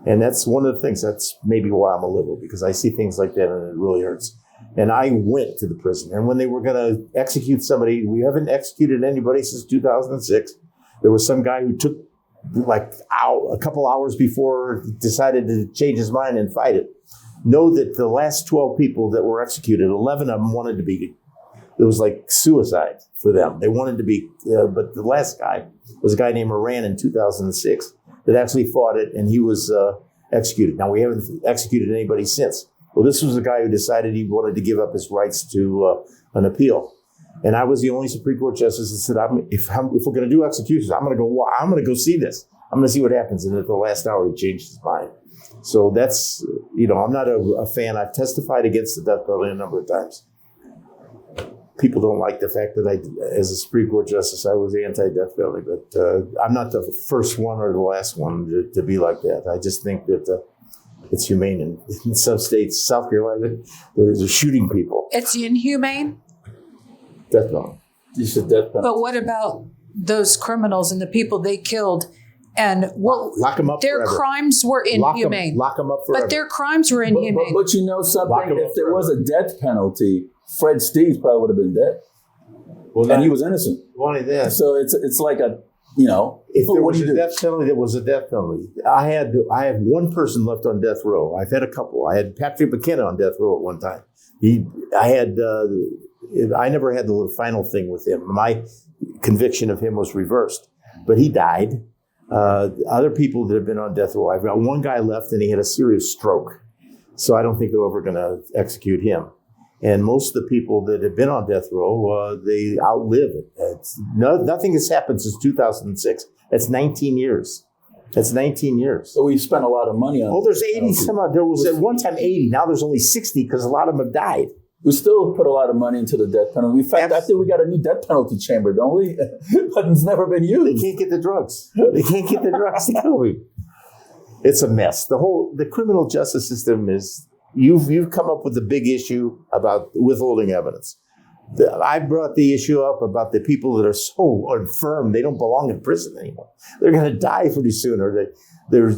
And that's one of the things, that's maybe why I'm a liberal, because I see things like that and it really hurts. And I went to the prison. And when they were going to execute somebody, we haven't executed anybody since 2006. There was some guy who took like a couple hours before decided to change his mind and fight it. Know that the last 12 people that were executed, 11 of them wanted to be, it was like suicide for them. They wanted to be, but the last guy was a guy named Moran in 2006 that actually fought it, and he was executed. Now, we haven't executed anybody since. Well, this was a guy who decided he wanted to give up his rights to an appeal. And I was the only Supreme Court justice that said, if we're going to do executions, I'm going to go see this. I'm going to see what happens. And at the last hour, he changed his mind. So that's, I'm not a fan. I've testified against the death penalty a number of times. People don't like the fact that as a Supreme Court justice, I was anti-death penalty. But I'm not the first one or the last one to be like that. I just think that it's humane. In some states, South Carolina, they're shooting people. It's inhumane. Death penalty. You said death penalty. But what about those criminals and the people they killed? And lock them up their forever. Crimes were inhumane. Lock them up forever. But their crimes were inhumane. But you know something? If there was a death penalty, Fred Steves probably would have been dead. Well, and he was innocent. Wanted that. So it's like a, if there was a death penalty, there was a death penalty. I have one person left on death row. I've had a couple. I had Patrick McKenna on death row at one time. I never had the final thing with him. My conviction of him was reversed, but he died. Other people that have been on death row, I've got one guy left and he had a serious stroke. So I don't think they're ever going to execute him. And most of the people that have been on death row, they outlive it. Nothing has happened since 2006. That's 19 years. So we spent a lot of money on it. Oh, there's 80 some odd. There was at one time 80. Now there's only 60 because a lot of them have died. We still put a lot of money into the death penalty. In fact, I think we got a new death penalty chamber, don't we? But it's never been used. They can't get the drugs. They can't get the drugs to kill me. It's a mess. The criminal justice system is, you've come up with a big issue about withholding evidence. I brought the issue up about the people that are so infirm, they don't belong in prison anymore. They're going to die pretty soon, or they're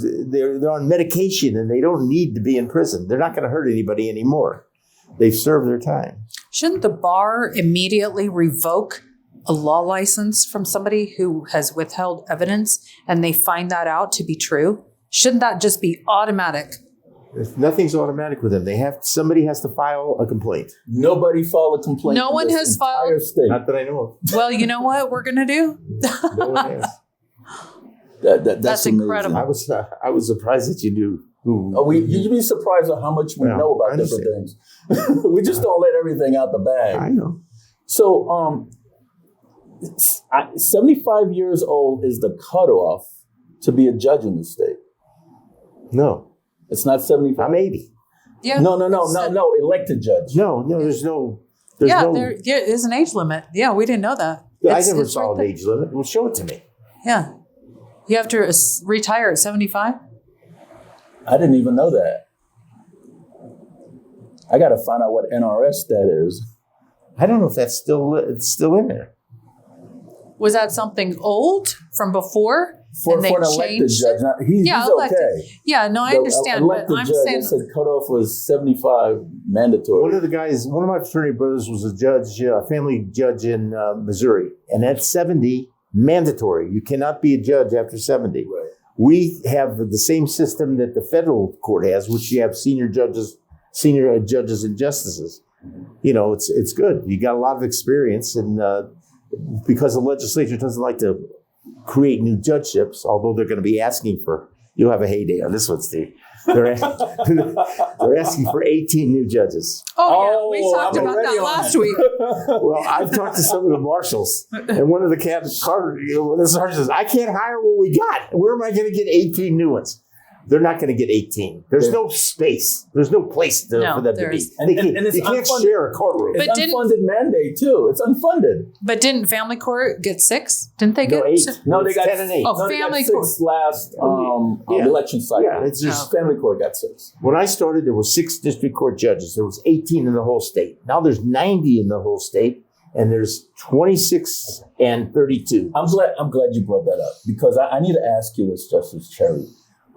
on medication and they don't need to be in prison. They're not going to hurt anybody anymore. They've served their time. Shouldn't the bar immediately revoke a law license from somebody who has withheld evidence and they find that out to be true? Shouldn't that just be automatic? Nothing's automatic with them. Somebody has to file a complaint. Nobody filed a complaint. No one has filed. State. Not that I know of. Well, you know what we're going to do? No one has. That's incredible. I was surprised that you knew who. You'd be surprised at how much we know about different things. We just don't let everything out the bag. I know. So, 75 years old is the cutoff to be a judge in the state. No. It's not 75. I'm 80. Yeah. No. Elected judge. No. There's no. There is an age limit. Yeah, we didn't know that. I never saw an age limit. Well, show it to me. Yeah. You have to retire at 75? I didn't even know that. I got to find out what NRS that is. I don't know if that's it's still in there. Was that something old from before? For and they an elected changed judge, it? now, he's elected. okay. Yeah, no, I The understand. But elected I'm judge, saying, they said cutoff was 75 mandatory. One of my fraternity brothers was a judge, a family judge in Missouri, and at 70, mandatory. You cannot be a judge after 70. Right. We have the same system that the federal court has, which you have senior judges and justices. You know, it's good. You got a lot of experience, and because the legislature doesn't like to create new judgeships, although they're going to be asking for, you'll have a heyday on this one, Steve. They're asking for 18 new judges. oh yeah, we talked I'm about already that on last it. week. Well, I've talked to some of the marshals, and one of the the sergeant says, I can't hire what we got. Where am I going to get 18 new ones? They're not going to get 18. There's no space. There's no place for them to be. It's you can't unfunded. share a courtroom. But It's unfunded mandate, too. It's unfunded. But didn't family court get 6? Didn't they No, get 8. No, they got 10 and 8. Oh, No, they got family 6 court. last Yeah. election cycle. Yeah, it's just family court got 6. when I started, there were 6 district court judges. There was 18 in the whole state. Now there's 90 in the whole state, and there's 26 and 32. I'm glad you brought that up, because I need to ask you this, Justice Cherry.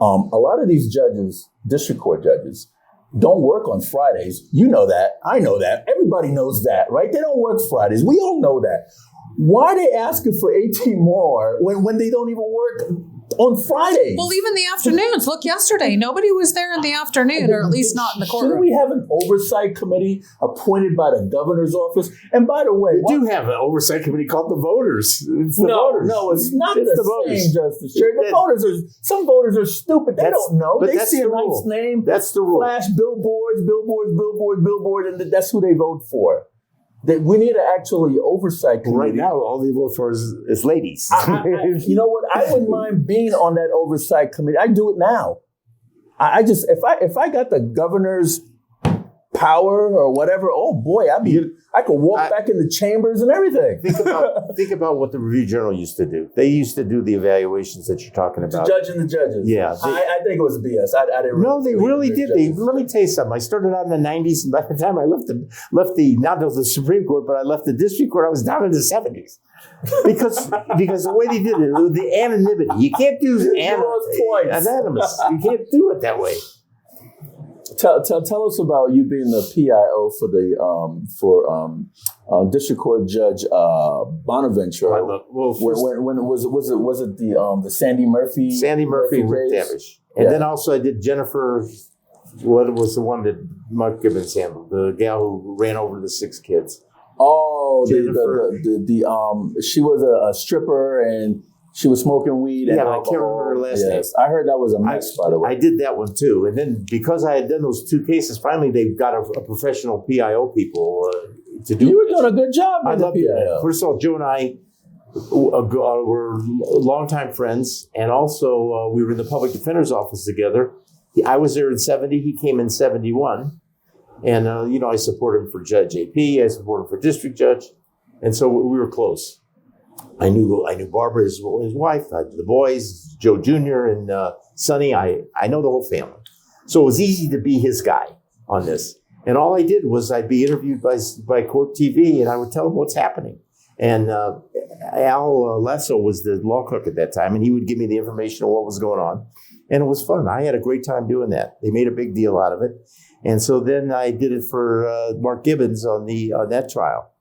A lot of these judges, district court judges, don't work on Fridays. You know that. I know that. Everybody knows that, right? They don't work Fridays. We all know that. Why are they asking for 18 more when they don't even work on Fridays? Well, even the afternoons. Look, yesterday, nobody was there in the afternoon, or at least not in the Shouldn't courtroom. we have an oversight committee appointed by the governor's office? And by the way, We do have an oversight committee called the voters. It's the voters. No, it's not It's the voters. same, Justice Cherry. Some voters are stupid. They That's- don't know. but They that's see a the nice rule. name, That's the rule. flash billboards, and that's who they vote for. We need an actually oversight committee. Right now, all they vote for is ladies. You know what? I wouldn't mind being on that oversight committee. I do it now. I just if I got the governor's power or whatever, oh boy, I could walk back in the chambers and everything. Think about what the Review Journal used to do. They used to do the evaluations that you're talking about. Judging the judges. Yeah, I think it was BS. I didn't. No, they really did. Let me tell you something. I started out in the 90s, and by the time I left the not the Supreme Court, but I left the district court, I was down in the 70s. Because the way they did it, the anonymity. You can't do anonymous. You can't do it that way. Tell us about you being the PIO for the District Court Judge Bonaventure. When was it the Sandy Murphy? Sandy Murphy and Rick Davish. And then also I did Jennifer. What was the one that Mark Gibbons handled? The gal who ran over the 6 kids. Oh, she was a stripper and she was smoking weed and alcohol. I can't remember her last name. I heard that was a mess, by the way. I did that one too. And then because I had done those 2 cases, finally they got a professional PIO people to do. You were doing a good job with the PIO. It. First of all, Joe and I were longtime friends, and also we were in the public defender's office together. I was there in 70. He came in 71. And, I supported him for Judge AP. I supported him for district judge. And so we were close. I knew Barbara, his wife, the boys, Joe Jr. and Sonny. I know the whole family. So it was easy to be his guy on this. And all I did was I'd be interviewed by Court TV, and I would tell him what's happening. And Al Lasso was the law clerk at that time, and he would give me the information on what was going on. And it was fun. I had a great time doing that. They made a big deal out of it. And so then I did it for Mark Gibbons on that trial.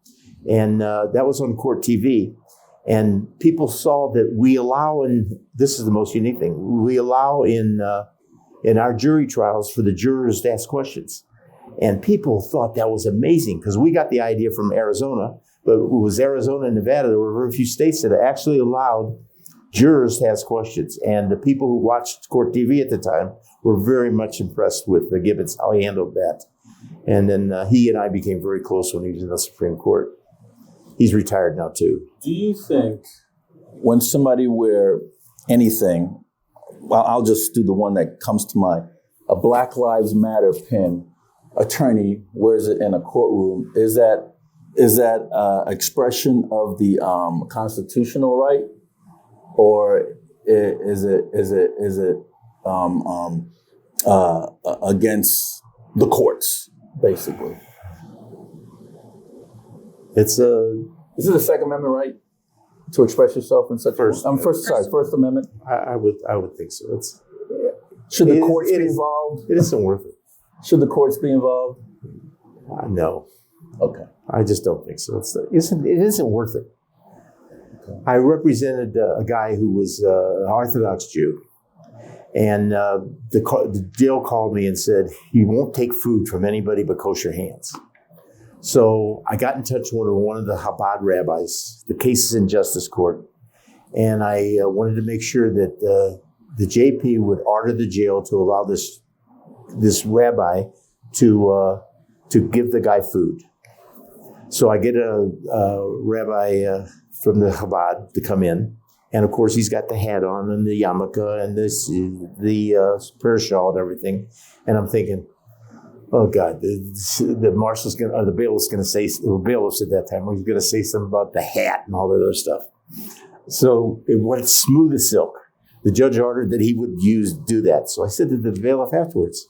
And that was on Court TV. And people saw that we allow, and this is the most unique thing, we allow in our jury trials for the jurors to ask questions. And people thought that was amazing because we got the idea from Arizona, but it was Arizona and Nevada. There were very few states that actually allowed jurors to ask questions. And the people who watched Court TV at the time were very much impressed with Gibbons, how he handled that. And then he and I became very close when he was in the Supreme Court. He's retired now, too. Do you think when somebody wear anything, well, I'll just do the one that comes to mind, a Black Lives Matter pin, attorney wears it in a courtroom, is that expression of the constitutional right, or is it against the courts, basically? It's a Is it the Second Amendment right to express yourself in such First Amendment? I would think so. Should the courts be involved? It isn't worth it. Should the courts be involved? No. Okay. I just don't think so. It isn't worth it. Okay. I represented a guy who was an Orthodox Jew, and the jail called me and said, he won't take food from anybody but kosher hands. So I got in touch with one of the Chabad rabbis. The case is in justice court, and I wanted to make sure that the JP would order the jail to allow this rabbi to give the guy food. So I get a rabbi from the Chabad to come in, and of course he's got the hat on and the yarmulke and the prayer shawl and everything, and I'm thinking, oh God, the marshal's gonna, or the bailiff's gonna say, or bailiffs at that time, was gonna say something about the hat and all that other stuff. So it went smooth as silk. The judge ordered that he would do that. So I said to the bailiff afterwards,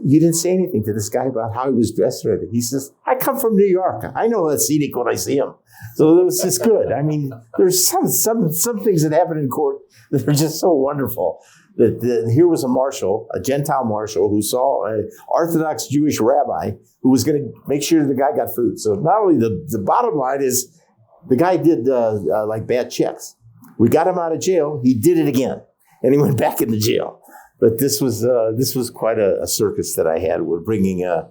you didn't say anything to this guy about how he was dressed or anything. He says, I come from New York. I know that's scenic when I see him. So it was just good. I mean, there's some things that happen in court that are just so wonderful. That here was a marshal, a Gentile marshal, who saw an Orthodox Jewish rabbi who was going to make sure the guy got food. So not only the bottom line is the guy did like bad checks. We got him out of jail. He did it again, and he went back into jail. But this was quite a circus that I had with bringing a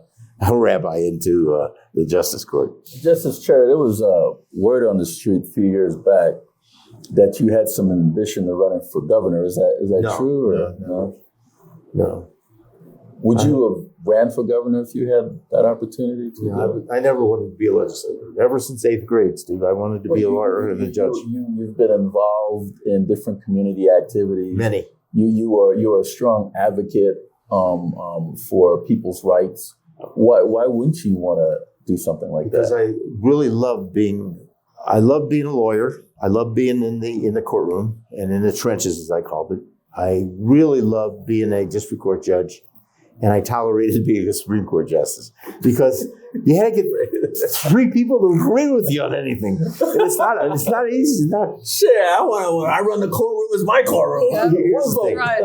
rabbi into the justice court. Justice Chair, there was word on the street a few years back that you had some ambition to running for governor. Is that No, true? Or no. Would you have ran for governor if you had that opportunity to? No, I never wanted to be a legislator. Ever since 8th grade, Steve, I wanted to be a lawyer and a judge. You've been involved in different community activities. Many. You are a strong advocate for people's rights. Why wouldn't you want to do something like because that? I really love being a lawyer. I love being in the courtroom and in the trenches, as I called it. I really love being a district court judge, and I tolerated being a Supreme Court justice because you had to get 3 people to agree with you on anything. And it's not easy. It's not. Shit, I run the courtroom. It's my courtroom. Yeah. Here's the thing. Right.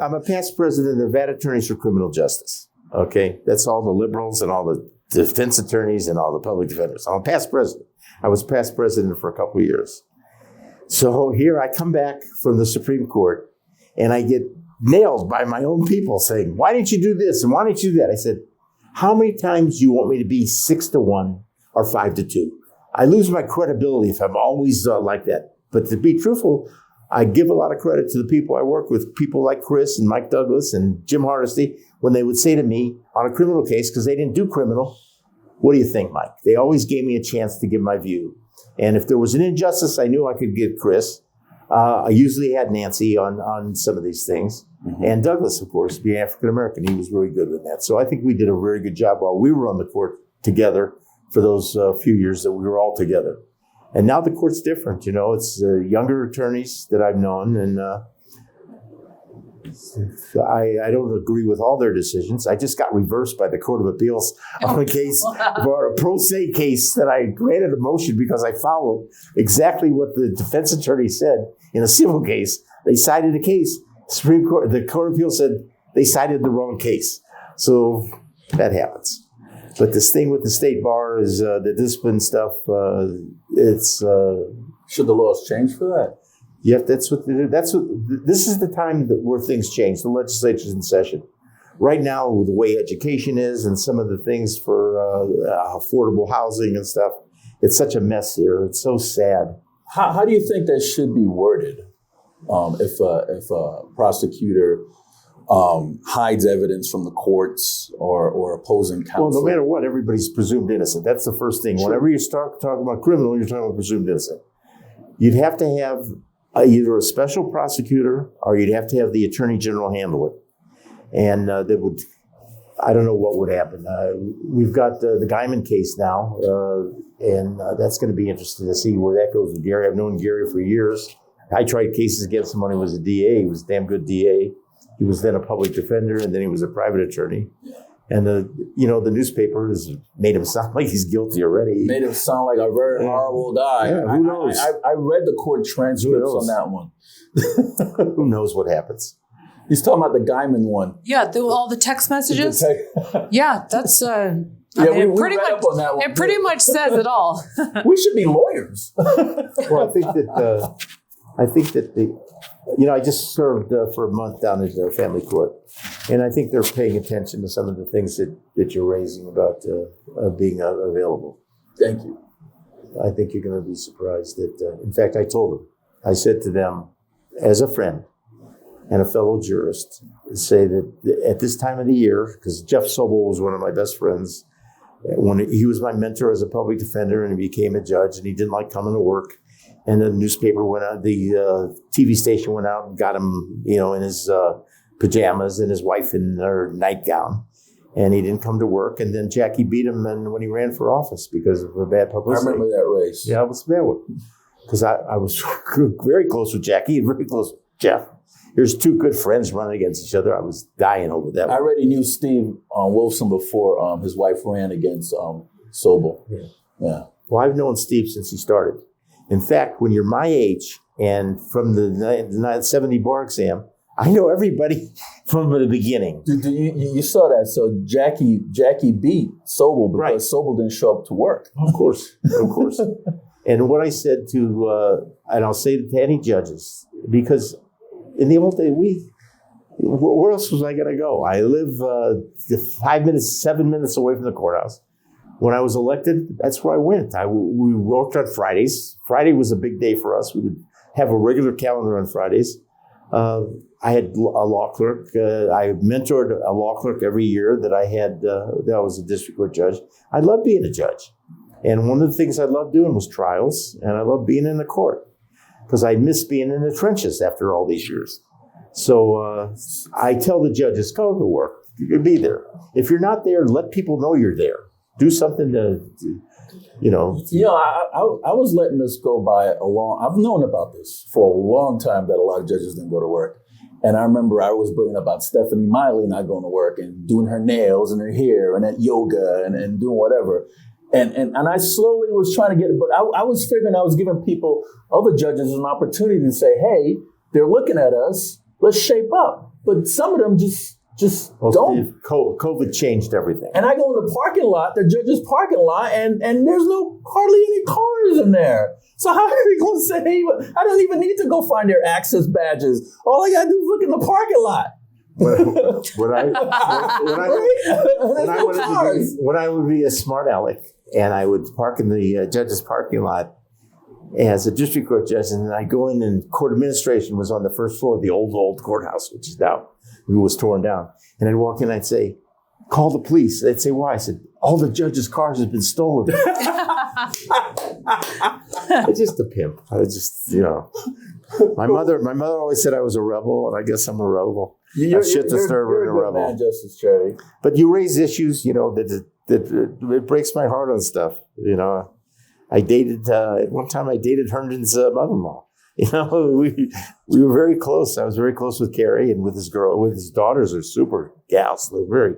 I'm a past president of the Nevada Attorneys for Criminal Justice. Okay, that's all the liberals and all the defense attorneys and all the public defenders. I'm a past president. I was past president for a couple of years. So here I come back from the Supreme Court, and I get nailed by my own people saying, why didn't you do this and why didn't you do that? I said, how many times do you want me to be 6-1 or 5-2? I lose my credibility if I'm always like that. But to be truthful, I give a lot of credit to the people I work with, people like Chris and Mike Douglas and Jim Hardesty, when they would say to me on a criminal case, because they didn't do criminal, what do you think, Mike? They always gave me a chance to give my view. And if there was an injustice, I knew I could get Chris. I usually had Nancy on some of these things. Mm-hmm. And Douglas, of course, being African-American, he was really good with that. So I think we did a very good job while we were on the court together for those few years that we were all together. And now the court's different. You know, it's younger attorneys that I've known, and I don't agree with all their decisions. I just got reversed by the Court of Appeals on a case, for a pro se case that I granted a motion because I followed exactly what the defense attorney said in a civil case. They cited a case. Supreme Court, the Court of Appeals said they cited the wrong case. So that happens. But this thing with the state bar is the discipline stuff. Should the laws change for that? Yeah, this is the time where things change. The legislature's in session. Right now, the way education is and some of the things for affordable housing and stuff, it's such a mess here. It's so sad. How do you think that should be worded? If a prosecutor hides evidence from the courts or opposing counsel? Well, no matter what, everybody's presumed innocent. That's the first thing. Sure. Whenever you start talking about criminal, you're talking about presumed innocent. You'd have to have either a special prosecutor or you'd have to have the attorney general handle it. And I don't know what would happen. We've got the Guyman case now, and that's going to be interesting to see where that goes with Gary. I've known Gary for years. I tried cases against him when he was a DA. He was a damn good DA. He was then a public defender, and then he was a private attorney. And the newspaper has made him sound like he's guilty already. Made him sound like a very horrible guy. Yeah, who knows? I read the court transcripts on that one. Who knows what happens? He's talking about the Guyman one. Yeah, all the text messages. Yeah, that's. We pretty read much up on that one. it pretty much says it all. We should be lawyers. Well, I think that I just served for a month down at the family court, and I think they're paying attention to some of the things that you're raising about being available. Thank you. I think you're going to be surprised that, in fact, I told them, I said to them, as a friend and a fellow jurist, say that at this time of the year, because Jeff Sobel was one of my best friends, when he was my mentor as a public defender and he became a judge, and he didn't like coming to work. And the newspaper went out, the TV station went out and got him, in his pajamas and his wife in her nightgown. And he didn't come to work. And then Jackie beat him when he ran for office because of a bad publicity. I remember that race. Yeah, it was a bad one. Because I was very close with Jackie and very close with Jeff. There's two good friends running against each other. I was dying over that one. I already knew Steve Wilson before his wife ran against Sobel. Yeah. Well, I've known Steve since he started. In fact, when you're my age and from the 70 bar exam, I know everybody from the beginning. You saw that. So Jackie beat Sobel because Sobel didn't show up to work. Of course. And what I said to, and I'll say it to any judges, because in the old days, where else was I going to go? I live 7 minutes away from the courthouse. When I was elected, that's where I went. We worked on Fridays. Friday was a big day for us. We would have a regular calendar on Fridays. I had a law clerk. I mentored a law clerk every year that I had. That I was a district court judge. I loved being a judge. And one of the things I loved doing was trials, and I loved being in the court because I missed being in the trenches after all these years. So I tell the judges, go to work. You be there. If you're not there, let people know you're there. Do something to. I was letting this go by I've known about this for a long time that a lot of judges didn't go to work. And I remember I was bringing about Stephanie Miley not going to work and doing her nails and her hair and at yoga and doing whatever. And I slowly was trying to get it, but I was figuring I was giving other judges an opportunity to say, hey, they're looking at us, let's shape up. But some of them just don't. Steve, COVID changed everything. And I go in the parking lot, the judge's parking lot, and there's hardly any cars in there. So how are they going to say, I don't even need to go find their access badges. All I got to do is look in the parking lot. When I would be a smart aleck and I would park in the judge's parking lot as a district court judge, and then I go in and court administration was on the first floor of the old courthouse, which is now, it was torn down. And I'd walk in, I'd say, call the police. They'd say, why? I said, all the judges' cars have been stolen. I'm just a pimp. My mother always said I was a rebel, and I guess I'm a rebel. You're a good man, Justice Cherry. But you raise issues, that it breaks my heart on stuff. I dated at one time. I dated Herndon's mother-in-law. We were very close. I was very close with Carrie and with his daughters are super gals. They're very,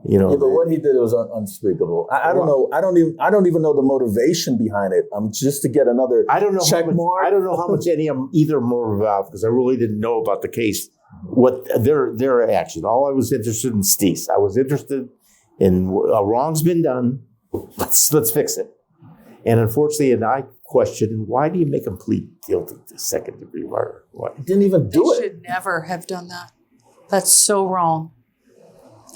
but what he did was unspeakable. I don't know. I don't even know the motivation behind it. Just to get another check mark. I don't know how much either of them were involved because I really didn't know about the case. What their action. All I was interested in Steese. I was interested in a wrong's been done. Let's fix it. And unfortunately, I questioned, why do you make them plead guilty to second-degree murder? Why? Didn't even do it. They should never have done that. That's so wrong.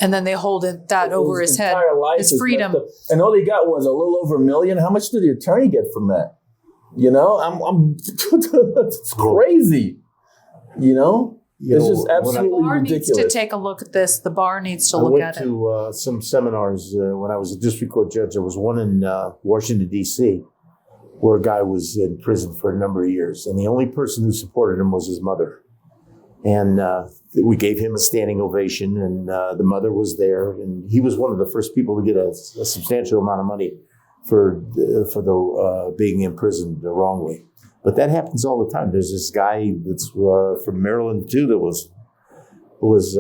And then they hold that over his head, his freedom. And all he got was a little over $1 million. How much did the attorney get from that? It's crazy. It's just absolutely ridiculous. The bar needs to take a look at this. The bar needs to look at it. I went to some seminars when I was a district court judge. There was one in Washington, D.C., where a guy was in prison for a number of years. And the only person who supported him was his mother. And we gave him a standing ovation, and the mother was there. And he was one of the first people to get a substantial amount of money for the being imprisoned wrongly. But that happens all the time. There's this guy that's from Maryland, too, that was was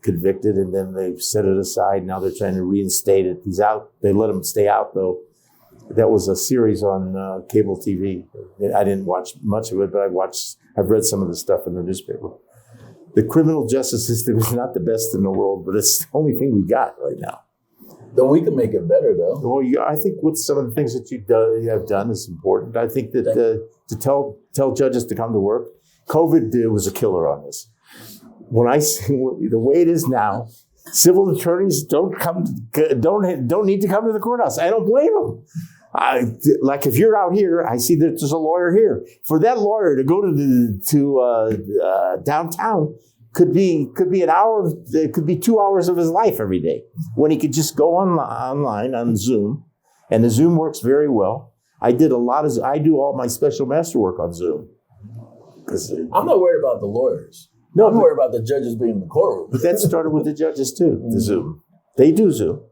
convicted, and then they set it aside. Now they're trying to reinstate it. He's out. They let him stay out, though. That was a series on cable TV. I didn't watch much of it, but I've read some of the stuff in the newspaper. The criminal justice system is not the best in the world, but it's the only thing we got right now. Though we can make it better, though. Well, I think with some of the things that you have done is important. I think that to tell judges to come to work, COVID was a killer on this. When I see the way it is now, civil attorneys don't need to come to the courthouse. I don't blame them. Like if you're out here, I see that there's a lawyer here. For that lawyer to go to downtown could be an hour. It could be 2 hours of his life every day when he could just go online on Zoom, and the Zoom works very well. I do all my special master work on Zoom. I'm not worried about the lawyers. No, I'm worried about the judges being in the courtroom. But that started with the judges too. The Zoom, they do Zoom.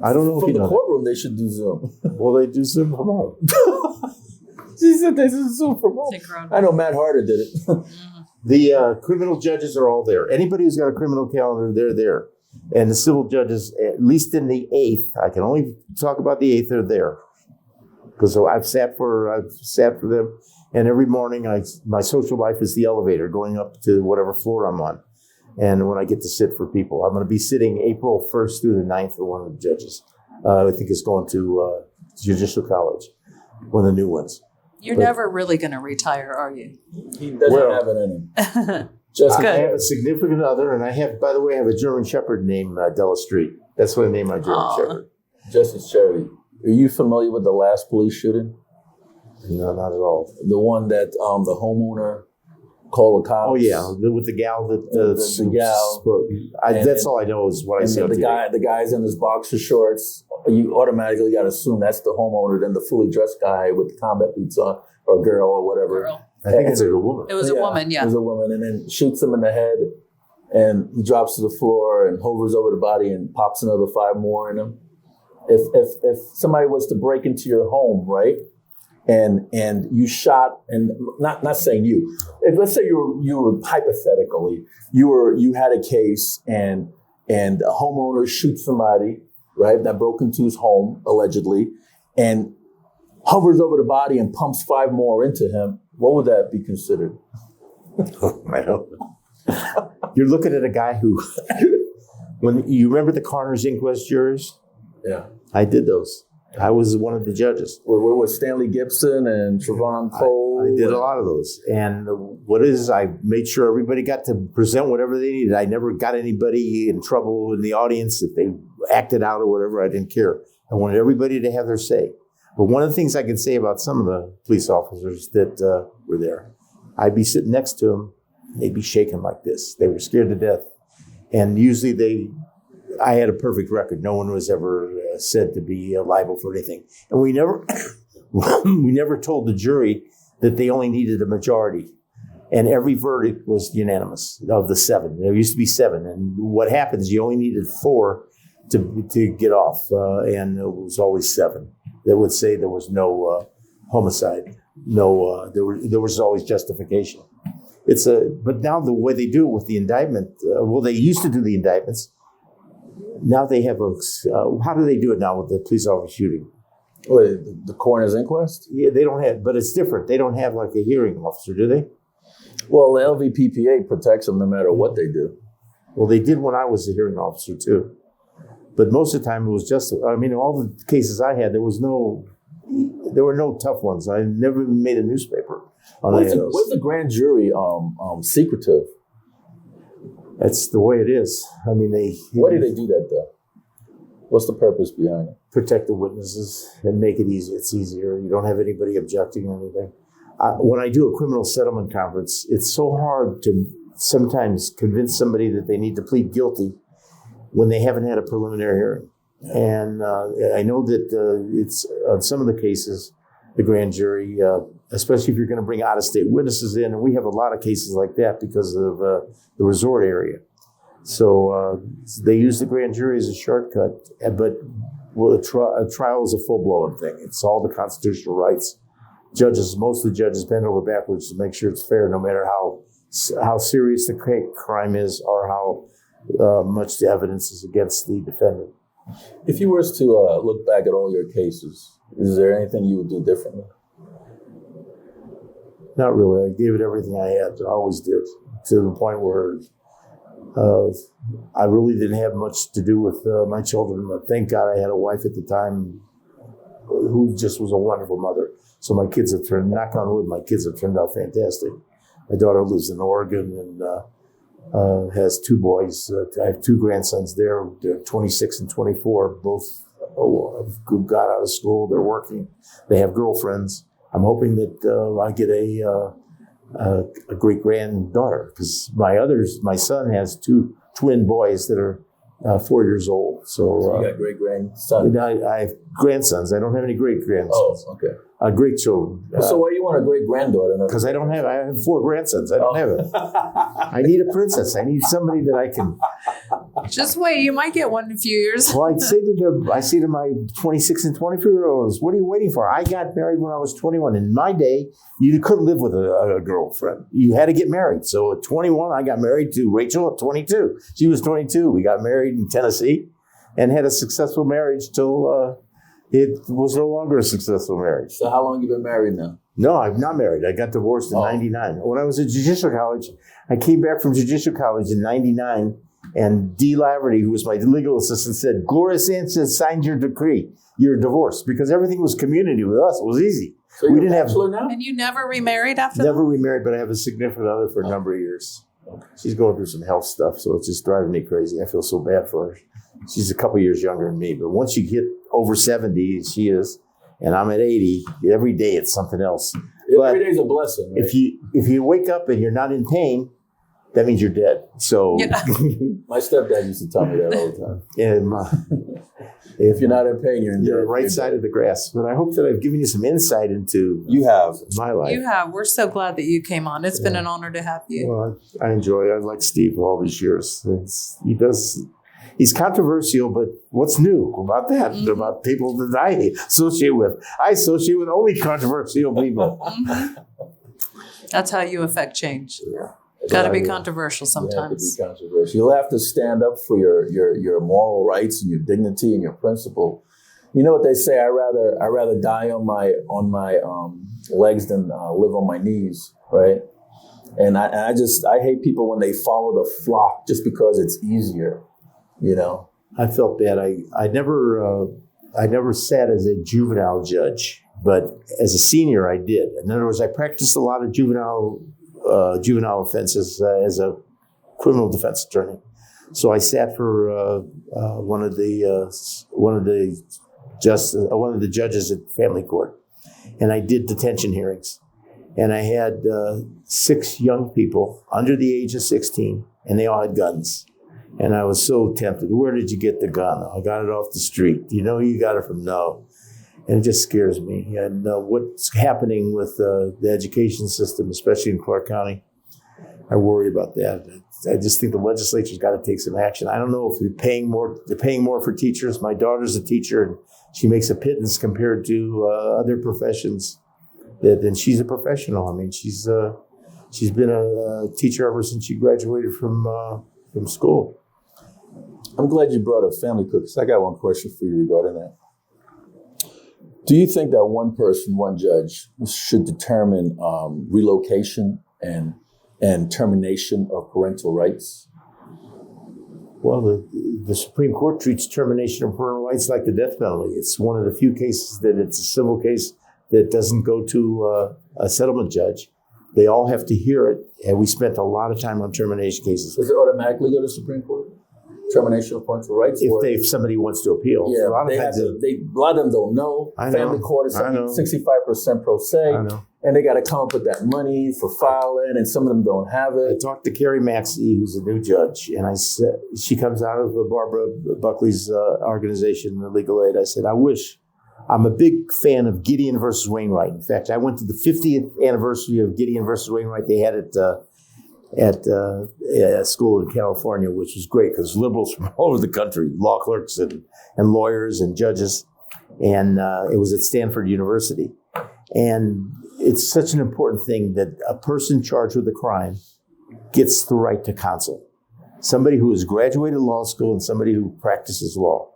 I don't know if you know. From the courtroom, they should do Zoom. Well, they do Zoom from home. She said they do Zoom from home. I know Matt Harder did it. The criminal judges are all there. Anybody who's got a criminal calendar, they're there. And the civil judges, at least in the 8th, I can only talk about the 8th, they're there. Because I've sat for them, and every morning my social life is the elevator going up to whatever floor I'm on. And when I get to sit for people, I'm going to be sitting April 1st through the 9th for one of the judges. I think it's going to Judicial College, one of the new ones. You're never really going to retire, are you? He doesn't have it in him. I have a significant other, and I have a German Shepherd named Della Street. That's what I named my German Shepherd. Justice Cherry, are you familiar with the last police shooting? No, not at all. The one that the homeowner called the cops. Oh yeah, with the gal that the gal. That's all I know is what I see. The guy's in his boxer shorts. You automatically got to assume that's the homeowner. Then the fully dressed guy with the combat boots on, or girl, or whatever. I think it's a woman. It was a woman. Yeah, it was a woman, and then shoots him in the head, and he drops to the floor and hovers over the body and pops another 5 more in him. If somebody was to break into your home, right? And you shot, and not saying you. If let's say you were hypothetically you had a case and a homeowner shoots somebody, right, that broke into his home allegedly, and hovers over the body and pumps 5 more into him, what would that be considered? I don't know. You're looking at a guy who, when you remember the coroner's inquest jurors? Yeah, I did those. I was one of the judges. With Stanley Gibson and Trevon Cole. I did a lot of those. And I made sure everybody got to present whatever they needed. I never got anybody in trouble in the audience if they acted out or whatever. I didn't care. I wanted everybody to have their say. But one of the things I can say about some of the police officers that were there, I'd be sitting next to them, they'd be shaking like this. They were scared to death. And usually I had a perfect record. No one was ever said to be liable for anything. And we never told the jury that they only needed a majority. And every verdict was unanimous of the 7. There used to be 7. And what happens, you only needed 4 to get off. And it was always 7. That would say there was no homicide. There was always justification. But now the way they do it with the indictment, they used to do the indictments. Now they have how do they do it now with the police officer shooting? Wait, the coroner's inquest? Yeah, they don't have, but it's different. They don't have like a hearing officer, do they? Well, the LVPPA protects them no matter what they do. Well, they did when I was a hearing officer too. But most of the time it was just, all the cases I had, there were no tough ones. I never even made a newspaper on any of those. What's the grand jury secretive? That's the way it is. Why do they do that though? What's the purpose behind it? Protect the witnesses and make it easier. It's easier. You don't have anybody objecting or anything. When I do a criminal settlement conference, it's so hard to sometimes convince somebody that they need to plead guilty when they haven't had a preliminary hearing. And I know that it's on some of the cases, the grand jury, especially if you're going to bring out-of-state witnesses in, and we have a lot of cases like that because of the resort area. So they use the grand jury as a shortcut, but a trial is a full-blown thing. It's all the constitutional rights. Most of the judges bend over backwards to make sure it's fair, no matter how how serious the crime is or how much the evidence is against the defendant. If you were to look back at all your cases, is there anything you would do differently? Not really. I gave it everything I had. I always did, to the point where I really didn't have much to do with my children. But thank God I had a wife at the time who just was a wonderful mother. So my kids have turned, knock on wood, my kids have turned out fantastic. My daughter lives in Oregon and has two boys. I have two grandsons there. They're 26 and 24. Both got out of school. They're working. They have girlfriends. I'm hoping that I get a great granddaughter, because my son has two twin boys that are 4 years old. So you got great grandsons. I have grandsons. I don't have any great grandsons. Oh, okay. Great children. So why do you want a great granddaughter? Because I have 4 grandsons. I don't have it. I need a princess. I need somebody that I can. Just wait, you might get one in a few years. Well, I say to my 26 and 24-year-olds, what are you waiting for? I got married when I was 21. In my day, you couldn't live with a girlfriend. You had to get married. So at 21, I got married to Rachel at 22. She was 22. We got married in Tennessee and had a successful marriage till it was no longer a successful marriage. So how long you been married now? No, I'm not married. I got divorced in 99. When I was at Judicial College, I came back from Judicial College in 99, and Dee Laverty, who was my legal assistant, said, Gloria Sanchez signed your decree. You're divorced. Because everything was community with us. It was easy. So we didn't have now? And you never remarried after that? Never remarried, but I have a significant other for a number of years. She's going through some health stuff, so it's just driving me crazy. I feel so bad for her. She's a couple years younger than me, but once you get over 70, she is, and I'm at 80, every day it's something else. Every day's a blessing. Right? If you wake up and you're not in pain, that means you're dead. So my stepdad used to tell me that all the time. And if you're not in pain, you're in the right side of the grass. But I hope that I've given you some insight into my life. You have. We're so glad that you came on. It's been an honor to have you. Well, I enjoy it. I like Steve all these years. He's controversial, but what's new about that? Mm-hmm. About people that I associate with. I associate with only controversial people. Mm-hmm. That's how you affect change. Yeah. Got to be controversial sometimes. You have to be controversial. You'll have to stand up for your moral rights and your dignity and your principle. You know what they say? I rather die on my legs than live on my knees, right? And I hate people when they follow the flock just because it's easier. You know, I felt bad. I never sat as a juvenile judge, but as a senior, I did. In other words, I practiced a lot of juvenile offenses as a criminal defense attorney. So I sat for one of the judges at family court, and I did detention hearings, and I had 6 young people under the age of 16, and they all had guns. And I was so tempted. Where did you get the gun? I got it off the street. You know, you got it from no. And it just scares me. And what's happening with the education system, especially in Clark County, I worry about that. I just think the legislature's got to take some action. I don't know if they're paying more for teachers. My daughter's a teacher, and she makes a pittance compared to other professions. Then she's a professional. I mean, she's been a teacher ever since she graduated from school. I'm glad you brought up family court, because I got one question for you regarding that. Do you think that one person, one judge, should determine relocation and termination of parental rights? Well, the Supreme Court treats termination of parental rights like the death penalty. It's one of the few cases that it's a civil case that doesn't go to a settlement judge. They all have to hear it, and we spent a lot of time on termination cases. Does it automatically go to the Supreme Court? Termination of parental rights? If somebody wants to appeal. Yeah, a lot of them don't know. Family court is 65% pro se. I know. And they got to come up with that money for filing, and some of them don't have it. I talked to Carrie Maxey, who's a new judge, and I said, she comes out of Barbara Buckley's organization, the Legal Aid. I said, I'm a big fan of Gideon versus Wainwright. In fact, I went to the 50th anniversary of Gideon versus Wainwright. They had it at a school in California, which was great because liberals from all over the country, law clerks and lawyers and judges, and it was at Stanford University. And it's such an important thing that a person charged with a crime gets the right to counsel. Somebody who has graduated law school and somebody who practices law.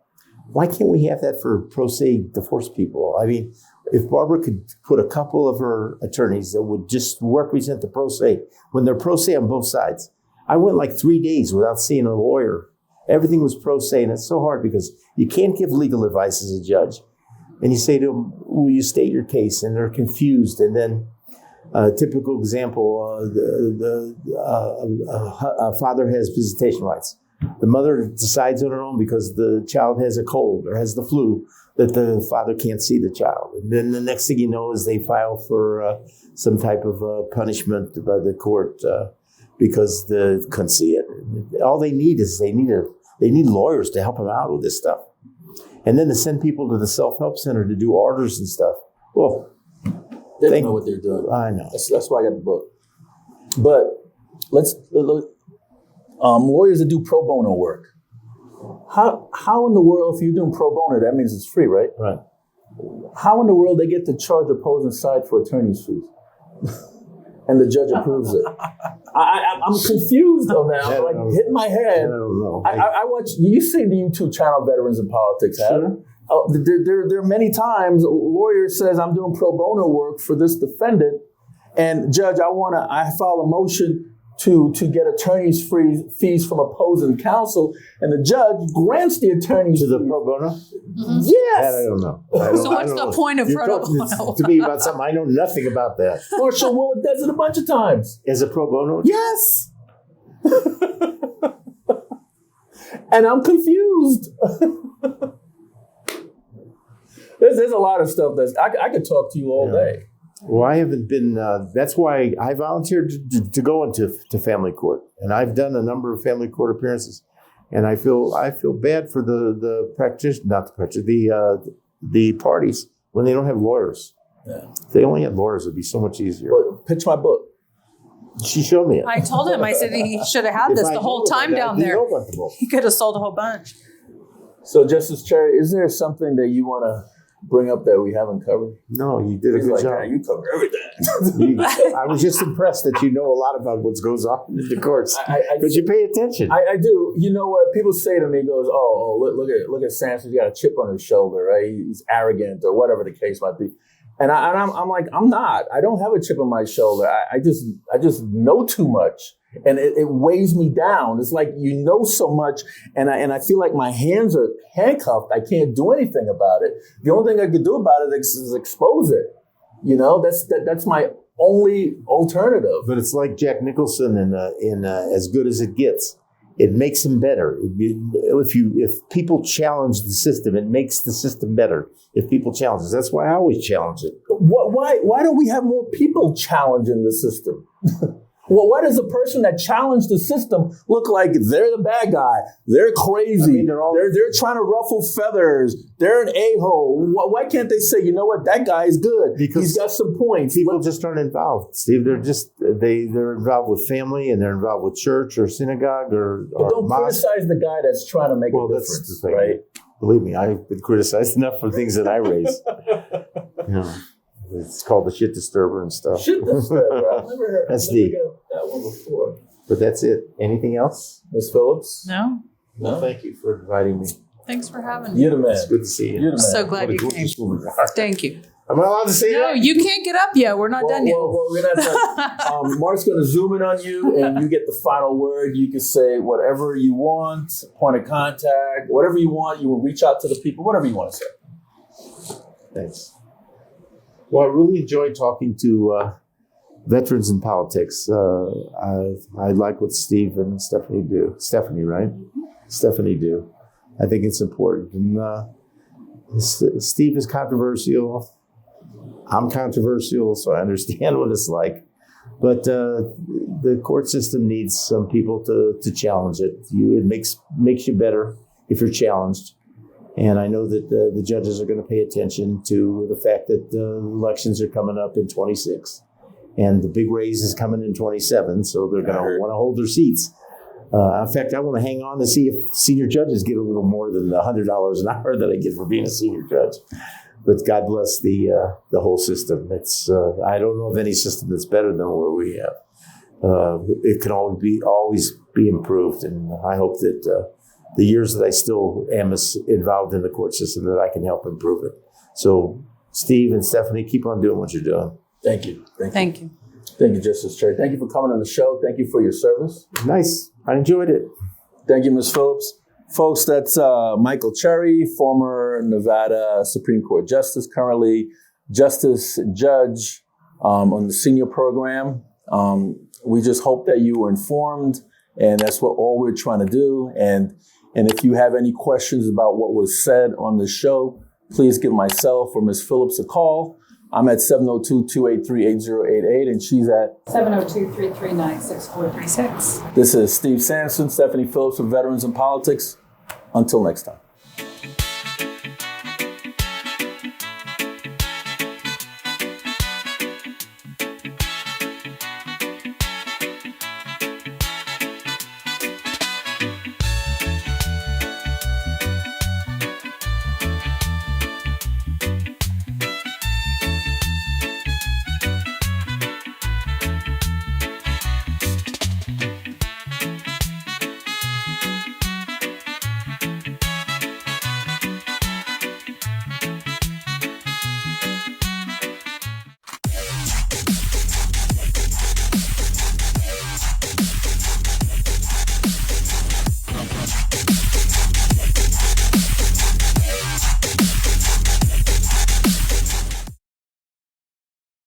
Why can't we have that for pro se divorced people? I mean, if Barbara could put a couple of her attorneys that would just represent the pro se, when they're pro se on both sides. I went like 3 days without seeing a lawyer. Everything was pro se, and it's so hard because you can't give legal advice as a judge. And you say to them, will you state your case? And they're confused. And then a typical example, a father has visitation rights. The mother decides on her own because the child has a cold or has the flu that the father can't see the child. And then the next thing you know is they file for some type of punishment by the court because they couldn't see it. All they need is they need lawyers to help them out with this stuff. And then to send people to the self-help center to do orders and stuff. Well, they don't know what they're doing. I know. That's why I got the book. But let's look. Lawyers that do pro bono work. How in the world, if you're doing pro bono, that means it's free, right? Right. How in the world they get to charge opposing side for attorney's fees? And the judge approves it. I'm confused on that. I'm like hitting my head. I don't know. I watch. You see the YouTube channel Veterans in Politics, Sure. There are many times a lawyer says I'm doing pro bono work for this defendant, and judge, I file a motion to get attorney's fees from opposing counsel, and the judge grants the attorneys to the pro bono. Mm-hmm. Yes. That I don't know. So what's the point of pro bono? To me about something I know nothing about that. Marshall Willett does it a bunch of times. As a pro bono? Yes. And I'm confused. There's a lot of stuff I could talk to you all day. Well, I haven't been, that's why I volunteered to go into family court. And I've done a number of family court appearances. And I feel bad for the parties when they don't have lawyers. Yeah. If they only had lawyers, it'd be so much easier. Well, pitch my book. She showed me it. I told him, I said he should have had this the whole time down there. He could have sold a whole bunch. So, Justice Cherry, is there something that you want to bring up that we haven't covered? No, you did a good job. You covered everything. I was just impressed that you know a lot about what goes on in the courts because you pay attention. I do. You know what people say to me? Goes, look at Samson. He's got a chip on his shoulder, right? He's arrogant or whatever the case might be. And I'm like, I'm not. I don't have a chip on my shoulder. I just know too much. And it weighs me down. It's like you know so much, and I feel like my hands are handcuffed. I can't do anything about it. The only thing I could do about it is expose it. You know, that's my only alternative. But it's like Jack Nicholson in As Good as It Gets. It makes him better. If people challenge the system, it makes the system better. If people challenge it, that's why I always challenge it. Why don't we have more people challenging the system? Well, why does the person that challenged the system look like they're the bad guy? They're crazy. I mean, they're trying to ruffle feathers. They're an a-hole. Why can't they say, you know what, that guy is good. Because he's got some points. People just aren't involved, Steve. They're involved with family and they're involved with church or synagogue or don't mosque. Criticize the guy that's trying to make a difference, that's the thing. Right? Believe me, I've been criticized enough for things that I raise. It's called the shit disturber and stuff. Shit disturber. I've never heard that one before. But that's it. Anything else? Ms. Phillips? No. Well, thank you for inviting me. Thanks for having me. You're the man. It's good to see you. You're the man. So glad you came. Thank you. Am I allowed to say that? No, you can't get up yet. We're not done yet. Well, we're not done. Mark's going to zoom in on you, and you get the final word. You can say whatever you want, point of contact, whatever you want. You will reach out to the people, whatever you want to say. Thanks. Well, I really enjoyed talking to veterans in politics. I like what Steve and Stephanie do. Stephanie, right? Stephanie do. I think it's important. And Steve is controversial. I'm controversial, so I understand what it's like. But the court system needs some people to challenge it. It makes you better if you're challenged. And I know that the judges are going to pay attention to the fact that elections are coming up in 26. And the big raise is coming in 27, so they're going to want to hold their seats. In fact, I want to hang on to see if senior judges get a little more than the $100 an hour that I get for being a senior judge. But God bless the whole system. It's I don't know of any system that's better than what we have. it can always be improved. And I hope that the years that I still am involved in the court system, that I can help improve it. So Steve and Stephanie, keep on doing what you're doing. Thank you. Thank you. Thank you, Justice Cherry. Thank you for coming on the show. Thank you for your service. Nice. I enjoyed it. Thank you, Ms. Phillips. Folks, that's Michael Cherry, former Nevada Supreme Court Justice, currently Justice Judge on the senior program. We just hope that you were informed, and that's all we're trying to do. And if you have any questions about what was said on the show, please give myself or Ms. Phillips a call. I'm at 702-283-8088, and she's at 702-339-6436. This is Steve Sampson, Stephanie Phillips of Veterans in Politics. Until next time.